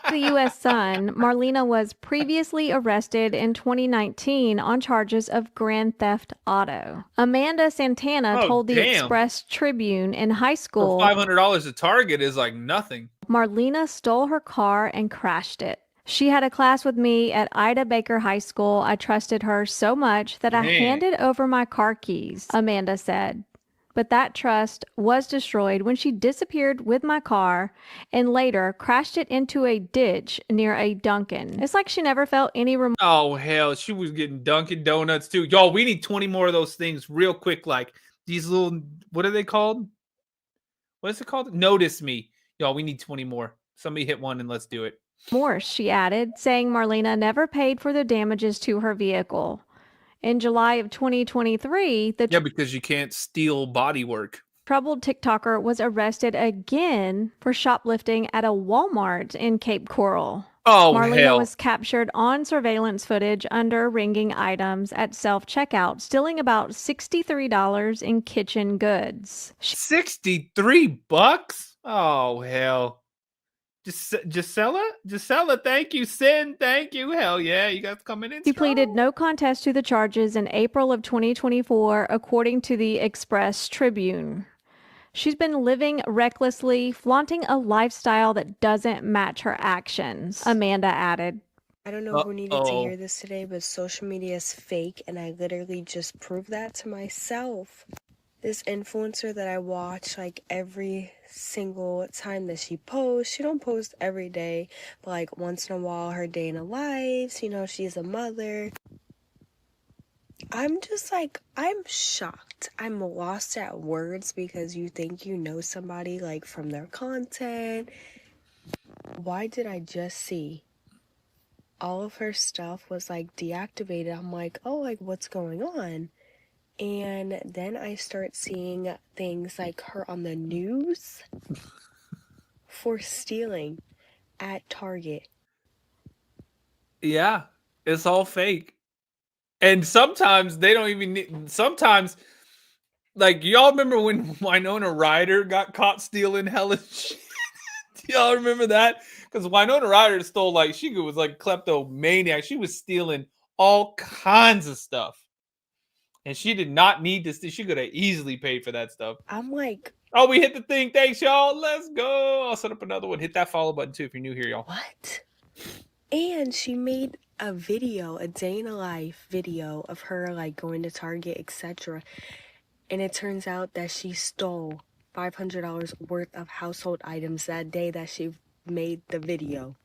the U.S. Sun, Marlena was previously arrested in 2019 on charges of grand theft auto. Amanda Santana told the Express Tribune in high school, $500 at Target is like nothing. Marlena stole her car and crashed it. She had a class with me at Ida Baker High School. I trusted her so much that I handed over my car keys, Amanda said. But that trust was destroyed when she disappeared with my car and later crashed it into a ditch near a Dunkin'. It's like she never felt any remorse. Oh, hell. She was getting Dunkin' Donuts, too. Y'all, we need 20 more of those things real quick. Like these little, what are they called? What is it called? Notice Me. Y'all, we need 20 more. Somebody hit one and let's do it. She added, saying Marlena never paid for the damages to her vehicle. In July of 2023, because you can't steal bodywork. Troubled TikToker was arrested again for shoplifting at a Walmart in Cape Coral. Oh, Marlena hell. was captured on surveillance footage under ringing items at self-checkout, stealing about $63 in kitchen goods. $63? Oh, hell. Gisela, thank you. Sin, thank you. Hell yeah, you guys coming in She strong. pleaded no contest to the charges in April of 2024, according to the Express Tribune. She's been living recklessly, flaunting a lifestyle that doesn't match her actions, Amanda added. I don't know who needed to hear this today, but social media is fake, and I literally just proved that to myself. This influencer that I watch like every single time that she posts, she don't post every day, but like once in a while, her day in her life, you know, she's a mother. I'm just like, I'm shocked. I'm lost at words because you think you know somebody like from their content. Why did I just see all of her stuff was like deactivated? I'm like, oh, like what's going on? And then I start seeing things like her on the news for stealing at Target. Yeah, it's all fake. And sometimes they don't even need, sometimes, like, y'all remember when Winona Ryder got caught stealing hella shit? Do y'all remember that? Because Winona Ryder stole, like, she was like kleptomaniac. She was stealing all kinds of stuff. And she did not need to steal. She could have easily paid for that stuff. I'm like, oh, we hit the thing. Thanks, y'all. Let's go. I'll set up another one. Hit that follow button, too, if you're new here, y'all. What? And she made a video, a day in a life video of her, like, going to Target, etc. And it turns out that she stole $500 worth of household items that day that she made the video.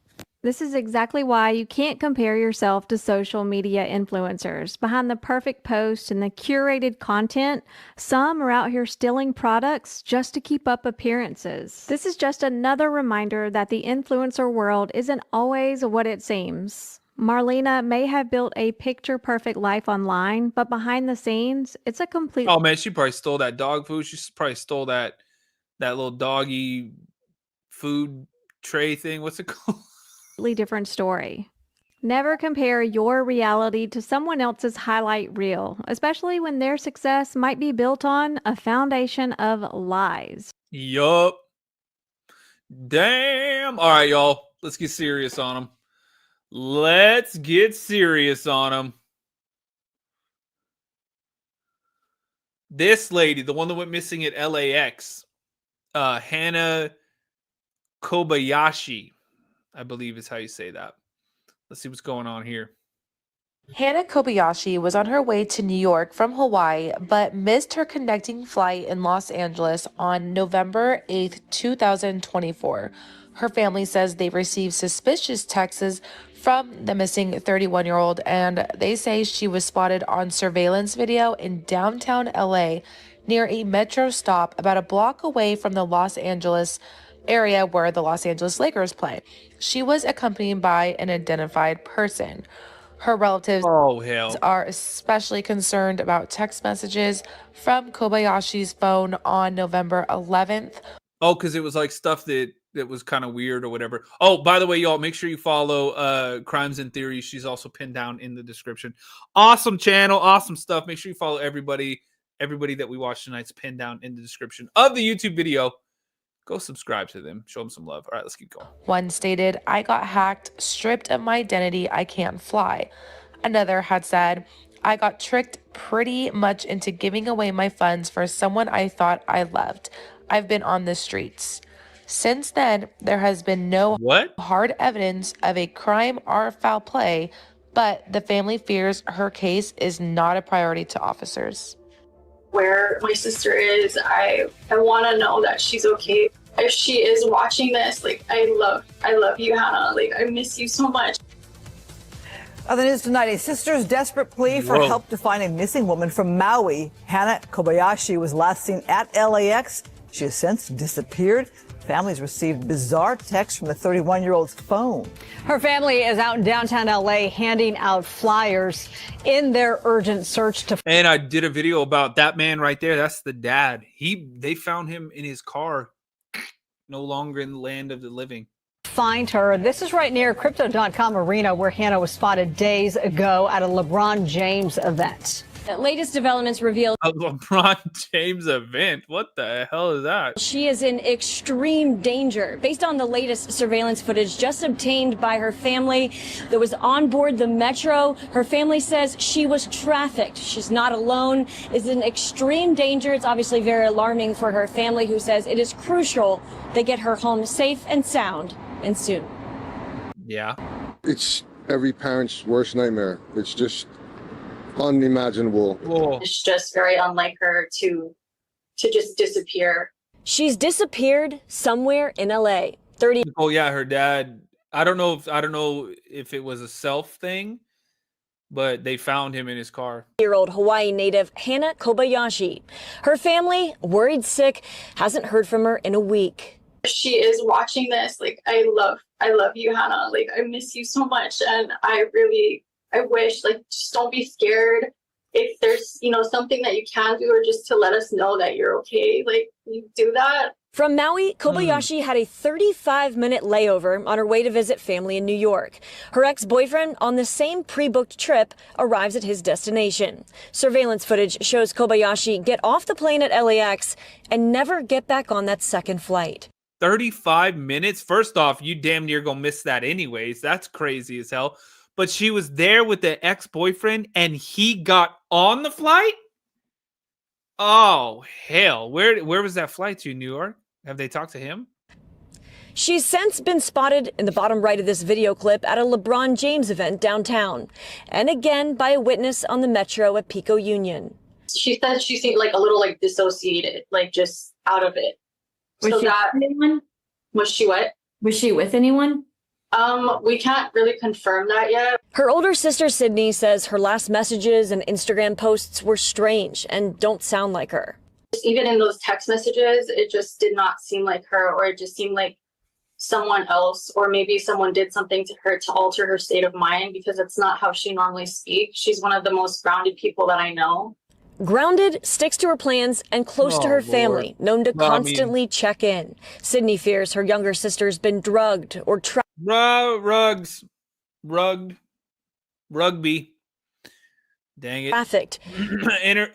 This is exactly why you can't compare yourself to social media influencers. Behind the perfect post and the curated content, some are out here stealing products just to keep up appearances. This is just another reminder that the influencer world isn't always what it seems. Marlena may have built a picture-perfect life online, but behind the scenes, it's a complete... Oh, man, she probably stole that dog food. She probably stole that little doggy food tray thing. What's it called? Different story. Never compare your reality to someone else's highlight reel, especially when their success might be built on a foundation of lies. Yup. Damn. All right, y'all. Let's get serious on them. Let's get serious on them. This lady, the one that went missing at LAX, Hannah Kobayashi, I believe is how you say that. Let's see what's going on here. Hannah Kobayashi was on her way to New York from Hawaii, but missed her connecting flight in Los Angeles on November 8th, 2024. Her family says they received suspicious texts from the missing 31-year-old, and they say she was spotted on surveillance video in downtown LA near a metro stop about a block away from the Los Angeles area where the Los Angeles Lakers play. She was accompanied by an identified person. Her relatives are especially concerned about text messages from Kobayashi's phone on November 11th. Oh, because it was like stuff that was kind of weird or whatever. Oh, by the way, y'all, make sure you follow Crimes and Theories. She's also pinned down in the description. Awesome channel, awesome stuff. Make sure you follow everybody that we watched tonight's pinned down in the description of the YouTube video. Go subscribe to them. Show them some love. All right, let's keep going. One stated, "I got hacked, stripped of my identity, I can't fly." Another had said, "I got tricked pretty much into giving away my funds for someone I thought I loved. I've been on the streets." Since then, there has been no hard evidence of a crime or foul play, but the family fears her case is not a priority to officers. Where my sister is, I want to know that she's okay. If she is watching this, like, I love you, Hannah. Like, I miss you so much. On the news tonight, a sister's desperate plea for help to find a missing woman from Maui. Hannah Kobayashi was last seen at LAX. She has since disappeared. Families received bizarre texts from the 31-year-old's phone. Her family is out in downtown LA handing out flyers in their urgent search to... And I did a video about that man right there. That's the dad. They found him in his car, no longer in the land of the living. find her. This is right near Crypto.com Arena, where Hannah was spotted days ago at a LeBron James event. Latest developments reveal A LeBron James event. What the hell is that? she is in extreme danger. Based on the latest surveillance footage just obtained by her family that was on board the Metro, her family says she was trafficked. She's not alone, is in extreme danger. It's obviously very alarming for her family, who says it is crucial they get her home safe and sound and soon. Yeah. It's every parent's worst nightmare. It's just unimaginable. Whoa. It's just very unlike her to just disappear. She's disappeared somewhere in LA. 30. Oh yeah, her dad. I don't know if it was a self thing, but they found him in his car. 30-year-old Hawaii native Hannah Kobayashi. Her family, worried sick, hasn't heard from her in a week. She is watching this. Like, I love you, Hannah. Like, I miss you so much, and I wish, like, just don't be scared. If there's, something that you can do, or just to let us know that you're okay, like, you do that. From Maui, Kobayashi had a 35-minute layover on her way to visit family in New York. Her ex-boyfriend, on the same pre-booked trip, arrives at his destination. Surveillance footage shows Kobayashi get off the plane at LAX and never get back on that second flight. 35 minutes? First off, you damn near gonna miss that anyways. That's crazy as hell. But she was there with the ex-boyfriend and he got on the flight? Oh, hell. Where was that flight to? New York? Have they talked to him? She's since been spotted in the bottom right of this video clip at a LeBron James event downtown. And again by a witness on the Metro at Pico Union. She said she seemed like a little like dissociated, like just out of it. Was so she that with anyone? Was she what? Was she with anyone? We can't really confirm that yet. Her older sister, Sydney, says her last messages and Instagram posts were strange and don't sound like her. Even in those text messages, it just did not seem like her, or it just seemed like someone else, or maybe someone did something to her to alter her state of mind, because it's not how she normally speaks. She's one of the most grounded people that I know. Grounded, sticks to her plans, and close to her family, known to constantly check in. Sydney fears her younger sister's been drugged or Rugby. Dang it. Trafficked.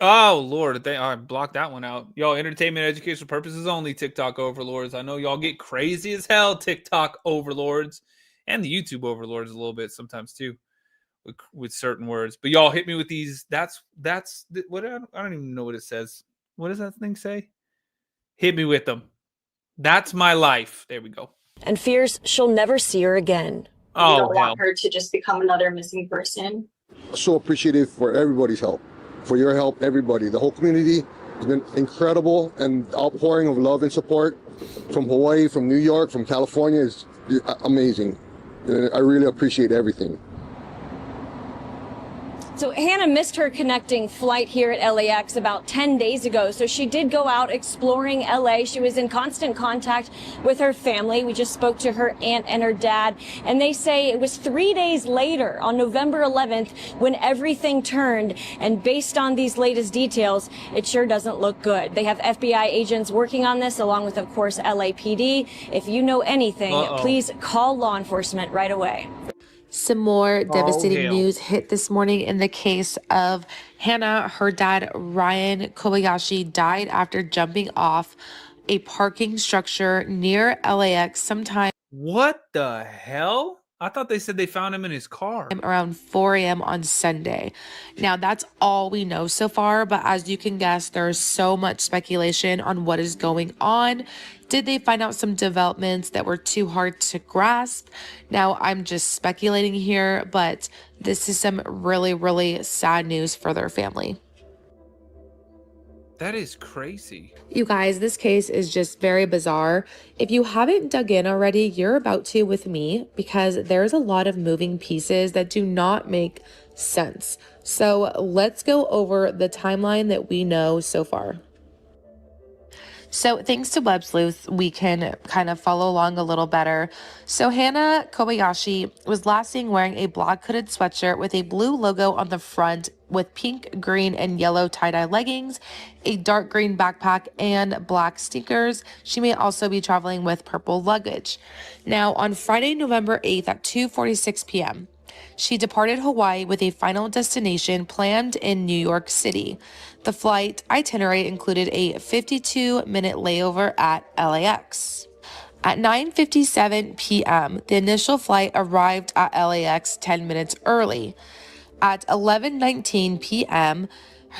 Oh, Lord. I blocked that one out. Y'all, entertainment, educational purposes only, TikTok overlords. I know y'all get crazy as hell, TikTok overlords. And the YouTube overlords a little bit sometimes, too, with certain words. But y'all hit me with these. That's what I don't even know what it says. What does that thing say? Hit me with them. That's my life. There we go. And fears she'll never see her again. I don't want her to just become another missing person. So appreciative for everybody's help, for your help, everybody. The whole community has been incredible, and the outpouring of love and support from Hawaii, from New York, from California is amazing. And I really appreciate everything. So Hannah missed her connecting flight here at LAX about 10 days ago. So she did go out exploring LA. She was in constant contact with her family. We just spoke to her aunt and her dad, and they say it was 3 days later on November 11th when everything turned. And based on these latest details, it sure doesn't look good. They have FBI agents working on this, along with, of course, LAPD. If you know anything, please call law enforcement right away. Some more devastating news hit this morning in the case of Hannah. Her dad, Ryan Kobayashi, died after jumping off a parking structure near LAX sometime. What the hell? I thought they said they found him in his car. Around 4 a.m. on Sunday. Now, that's all we know so far, but as you can guess, there's so much speculation on what is going on. Did they find out some developments that were too hard to grasp? Now, I'm just speculating here, but this is some really, really sad news for their family. That is crazy. You guys, this case is just very bizarre. If you haven't dug in already, you're about to with me, because there's a lot of moving pieces that do not make sense. So let's go over the timeline that we know so far. So thanks to Web Sleuth, we can kind of follow along a little better. So Hannah Kobayashi was last seen wearing a black hooded sweatshirt with a blue logo on the front with pink, green, and yellow tie-dye leggings, a dark green backpack, and black sneakers. She may also be traveling with purple luggage. Now, on Friday, November 8th at 2:46 p.m., she departed Hawaii with a final destination planned in New York City. The flight itinerary included a 52-minute layover at LAX. At 9:57 p.m., the initial flight arrived at LAX 10 minutes early. At 11:19 p.m.,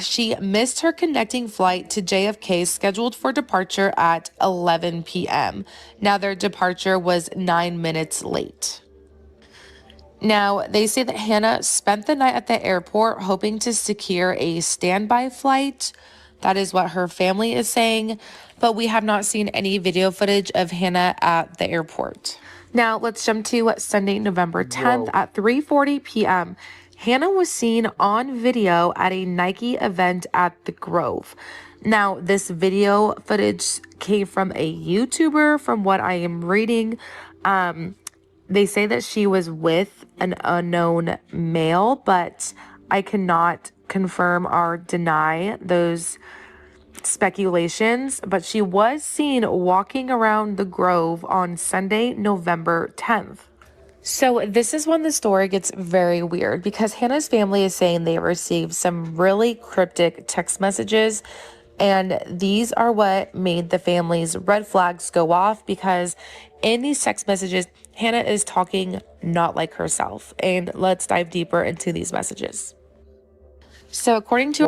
she missed her connecting flight to JFK scheduled for departure at 11 p.m. Now, their departure was 9 minutes late. Now, they say that Hannah spent the night at the airport hoping to secure a standby flight. That is what her family is saying, but we have not seen any video footage of Hannah at the airport. Now, let's jump to Sunday, November 10th at 3:40 p.m. Hannah was seen on video at a Nike event at the Grove. Now, this video footage came from a YouTuber, from what I am reading. They say that she was with an unknown male, but I cannot confirm or deny those speculations. But she was seen walking around the Grove on Sunday, November 10th. So this is when the story gets very weird, because Hannah's family is saying they received some really cryptic text messages, and these are what made the family's red flags go off, because in these text messages, Hannah is talking not like herself. And let's dive deeper into these messages. So according to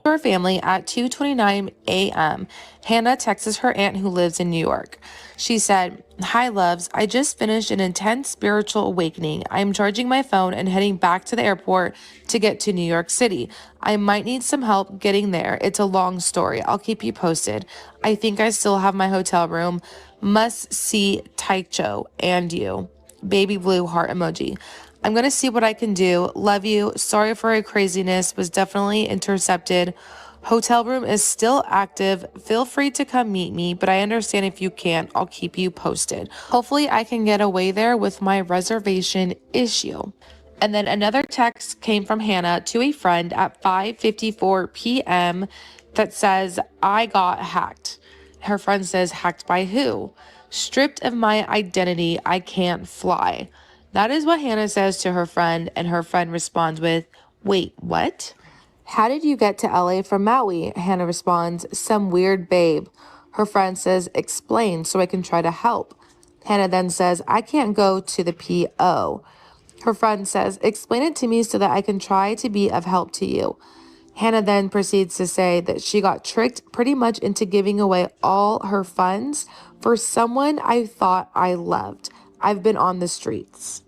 her family, at 2:29 a.m., Hannah texts her aunt who lives in New York. She said, "Hi, loves. I just finished an intense spiritual awakening. I'm charging my phone and heading back to the airport to get to New York City. I might need some help getting there. It's a long story. I'll keep you posted. I think I still have my hotel room. Must see Taicho and you. Baby blue heart emoji. I'm going to see what I can do. Love you. Sorry for her craziness. Was definitely intercepted. Hotel room is still active. Feel free to come meet me, but I understand if you can't. I'll keep you posted. Hopefully I can get away there with my reservation issue." And then another text came from Hannah to a friend at 5:54 p.m. that says, "I got hacked." Her friend says, "Hacked by who?" "Stripped of my identity. I can't fly." That is what Hannah says to her friend, and her friend responds with, "Wait, what? How did you get to LA from Maui?" Hannah responds, "Some weird babe." Her friend says, "Explain so I can try to help." Hannah then says, "I can't go to the PO." Her friend says, "Explain it to me so that I can try to be of help to you." Hannah then proceeds to say that she got tricked pretty much into giving away all her funds for someone I thought I loved. I've been on the streets.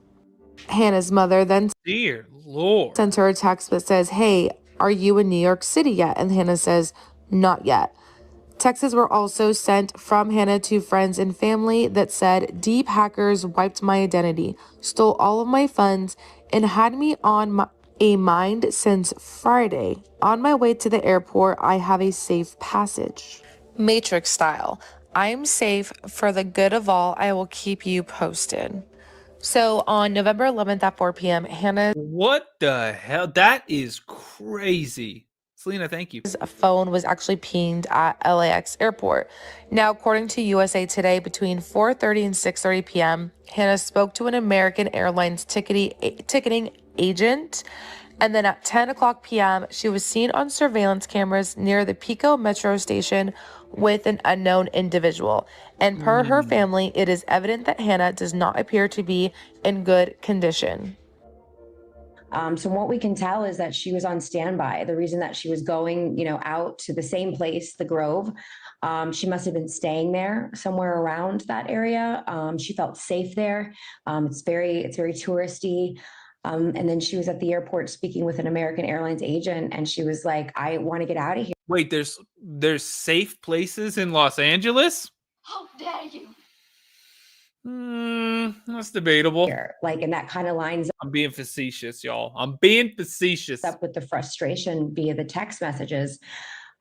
Hannah's mother then Dear Lord. sends her a text that says, "Hey, are you in New York City yet?" And Hannah says, "Not yet." Texts were also sent from Hannah to friends and family that said, "Deep hackers wiped my identity, stole all of my funds, and had me on a mind since Friday. On my way to the airport, I have a safe passage." Matrix style. "I'm safe. For the good of all, I will keep you posted." So on November 11th at 4 p.m., Hannah's What the hell? That is crazy. Selena, thank you. phone was actually pinged at LAX airport. Now, according to USA Today, between 4:30 and 6:30 p.m., Hannah spoke to an American Airlines ticketing agent. And then at 10 o'clock p.m., she was seen on surveillance cameras near the Pico metro station with an unknown individual. And per her family, it is evident that Hannah does not appear to be in good condition. So what we can tell is that she was on standby. The reason that she was going, out to the same place, the Grove, she must have been staying there somewhere around that area. She felt safe there. It's very touristy. And then she was at the airport speaking with an American Airlines agent, and she was like, "I want to get out of here." Wait, there's safe places in Los Angeles? How dare you? That's debatable. Like, and that kind of lines up. I'm being facetious, y'all. I'm being facetious. Up with the frustration via the text messages.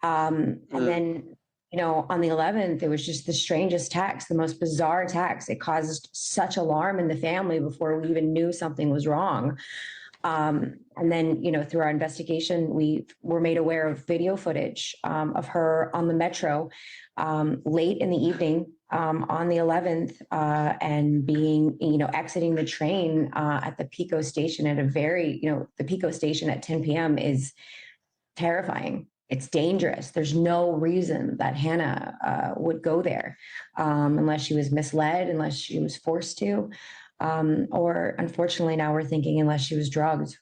And then, on the 11th, it was just the strangest text, the most bizarre text. It caused such alarm in the family before we even knew something was wrong. And then, through our investigation, we were made aware of video footage of her on the metro late in the evening on the 11th and being, exiting the train at the Pico station at the Pico station at 10 p.m. is terrifying. It's dangerous. There's no reason that Hannah would go there unless she was misled, unless she was forced to, or unfortunately now we're thinking unless she was drugged.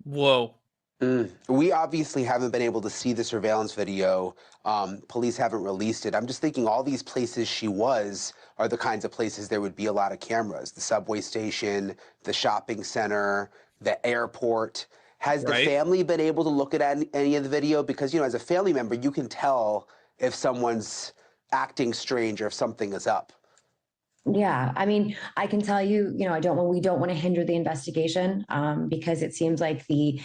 Whoa. We obviously haven't been able to see the surveillance video. Police haven't released it. I'm just thinking all these places she was are the kinds of places there would be a lot of cameras. The subway station, the shopping center, the airport. Has the family been able to look at any of the video? Because, as a family member, you can tell if someone's acting strange or if something is up. Yeah, I mean, I can tell you, we don't want to hinder the investigation because it seems like the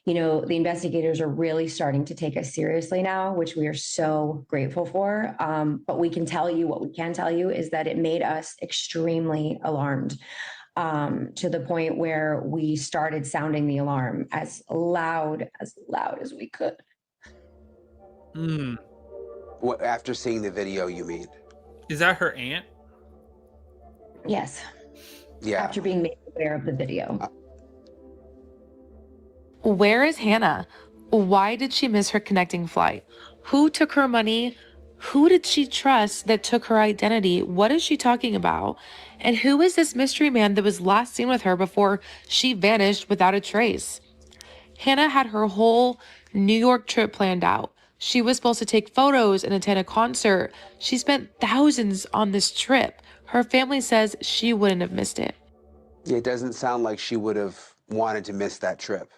investigators are really starting to take us seriously now, which we are so grateful for. But what we can tell you is that it made us extremely alarmed. To the point where we started sounding the alarm as loud as we could. What, after seeing the video, you mean? Is that her aunt? Yes. Yeah. After being made aware of the video. Where is Hannah? Why did she miss her connecting flight? Who took her money? Who did she trust that took her identity? What is she talking about? And who is this mystery man that was last seen with her before she vanished without a trace? Hannah had her whole New York trip planned out. She was supposed to take photos and attend a concert. She spent thousands on this trip. Her family says she wouldn't have missed it. It doesn't sound like she would have wanted to miss that trip.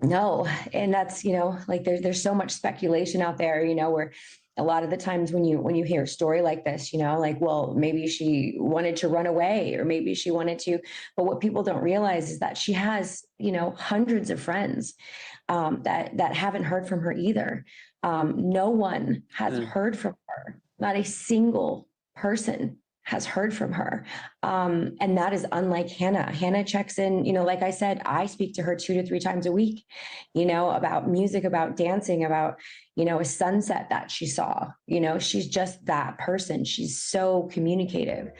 No, and that's, there's so much speculation out there, where a lot of the times when you hear a story like this, well, maybe she wanted to run away or maybe she wanted to, but what people don't realize is that she has, hundreds of friends that haven't heard from her either. No one has heard from her. Not a single person has heard from her. And that is unlike Hannah. Hannah checks in, like I said, I speak to her 2 to 3 times a week, about music, about dancing, about, a sunset that she saw. She's just that person. She's so communicative.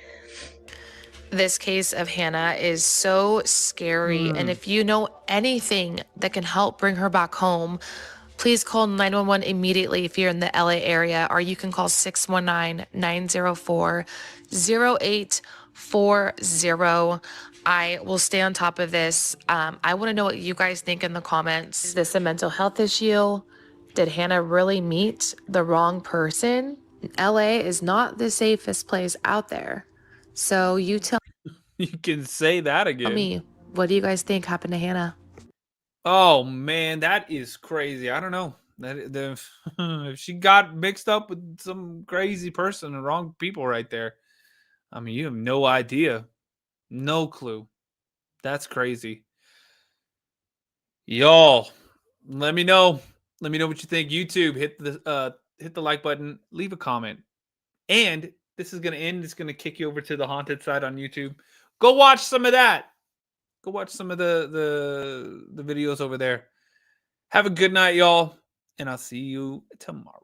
This case of Hannah is so scary. And if you know anything that can help bring her back home, please call 911 immediately if you're in the LA area, or you can call 619-904-0840. I will stay on top of this. I want to know what you guys think in the comments. Is this a mental health issue? Did Hannah really meet the wrong person? LA is not the safest place out there. So you tell You can say that again. me, what do you guys think happened to Hannah? Oh man, that is crazy. I don't know. If she got mixed up with some crazy person, the wrong people right there. I mean, you have no idea. No clue. That's crazy. Y'all, let me know. Let me know what you think. YouTube, hit the like button, leave a comment. And this is gonna end. It's gonna kick you over to the haunted side on YouTube. Go watch some of that. Go watch some of the videos over there. Have a good night, y'all, and I'll see you tomorrow.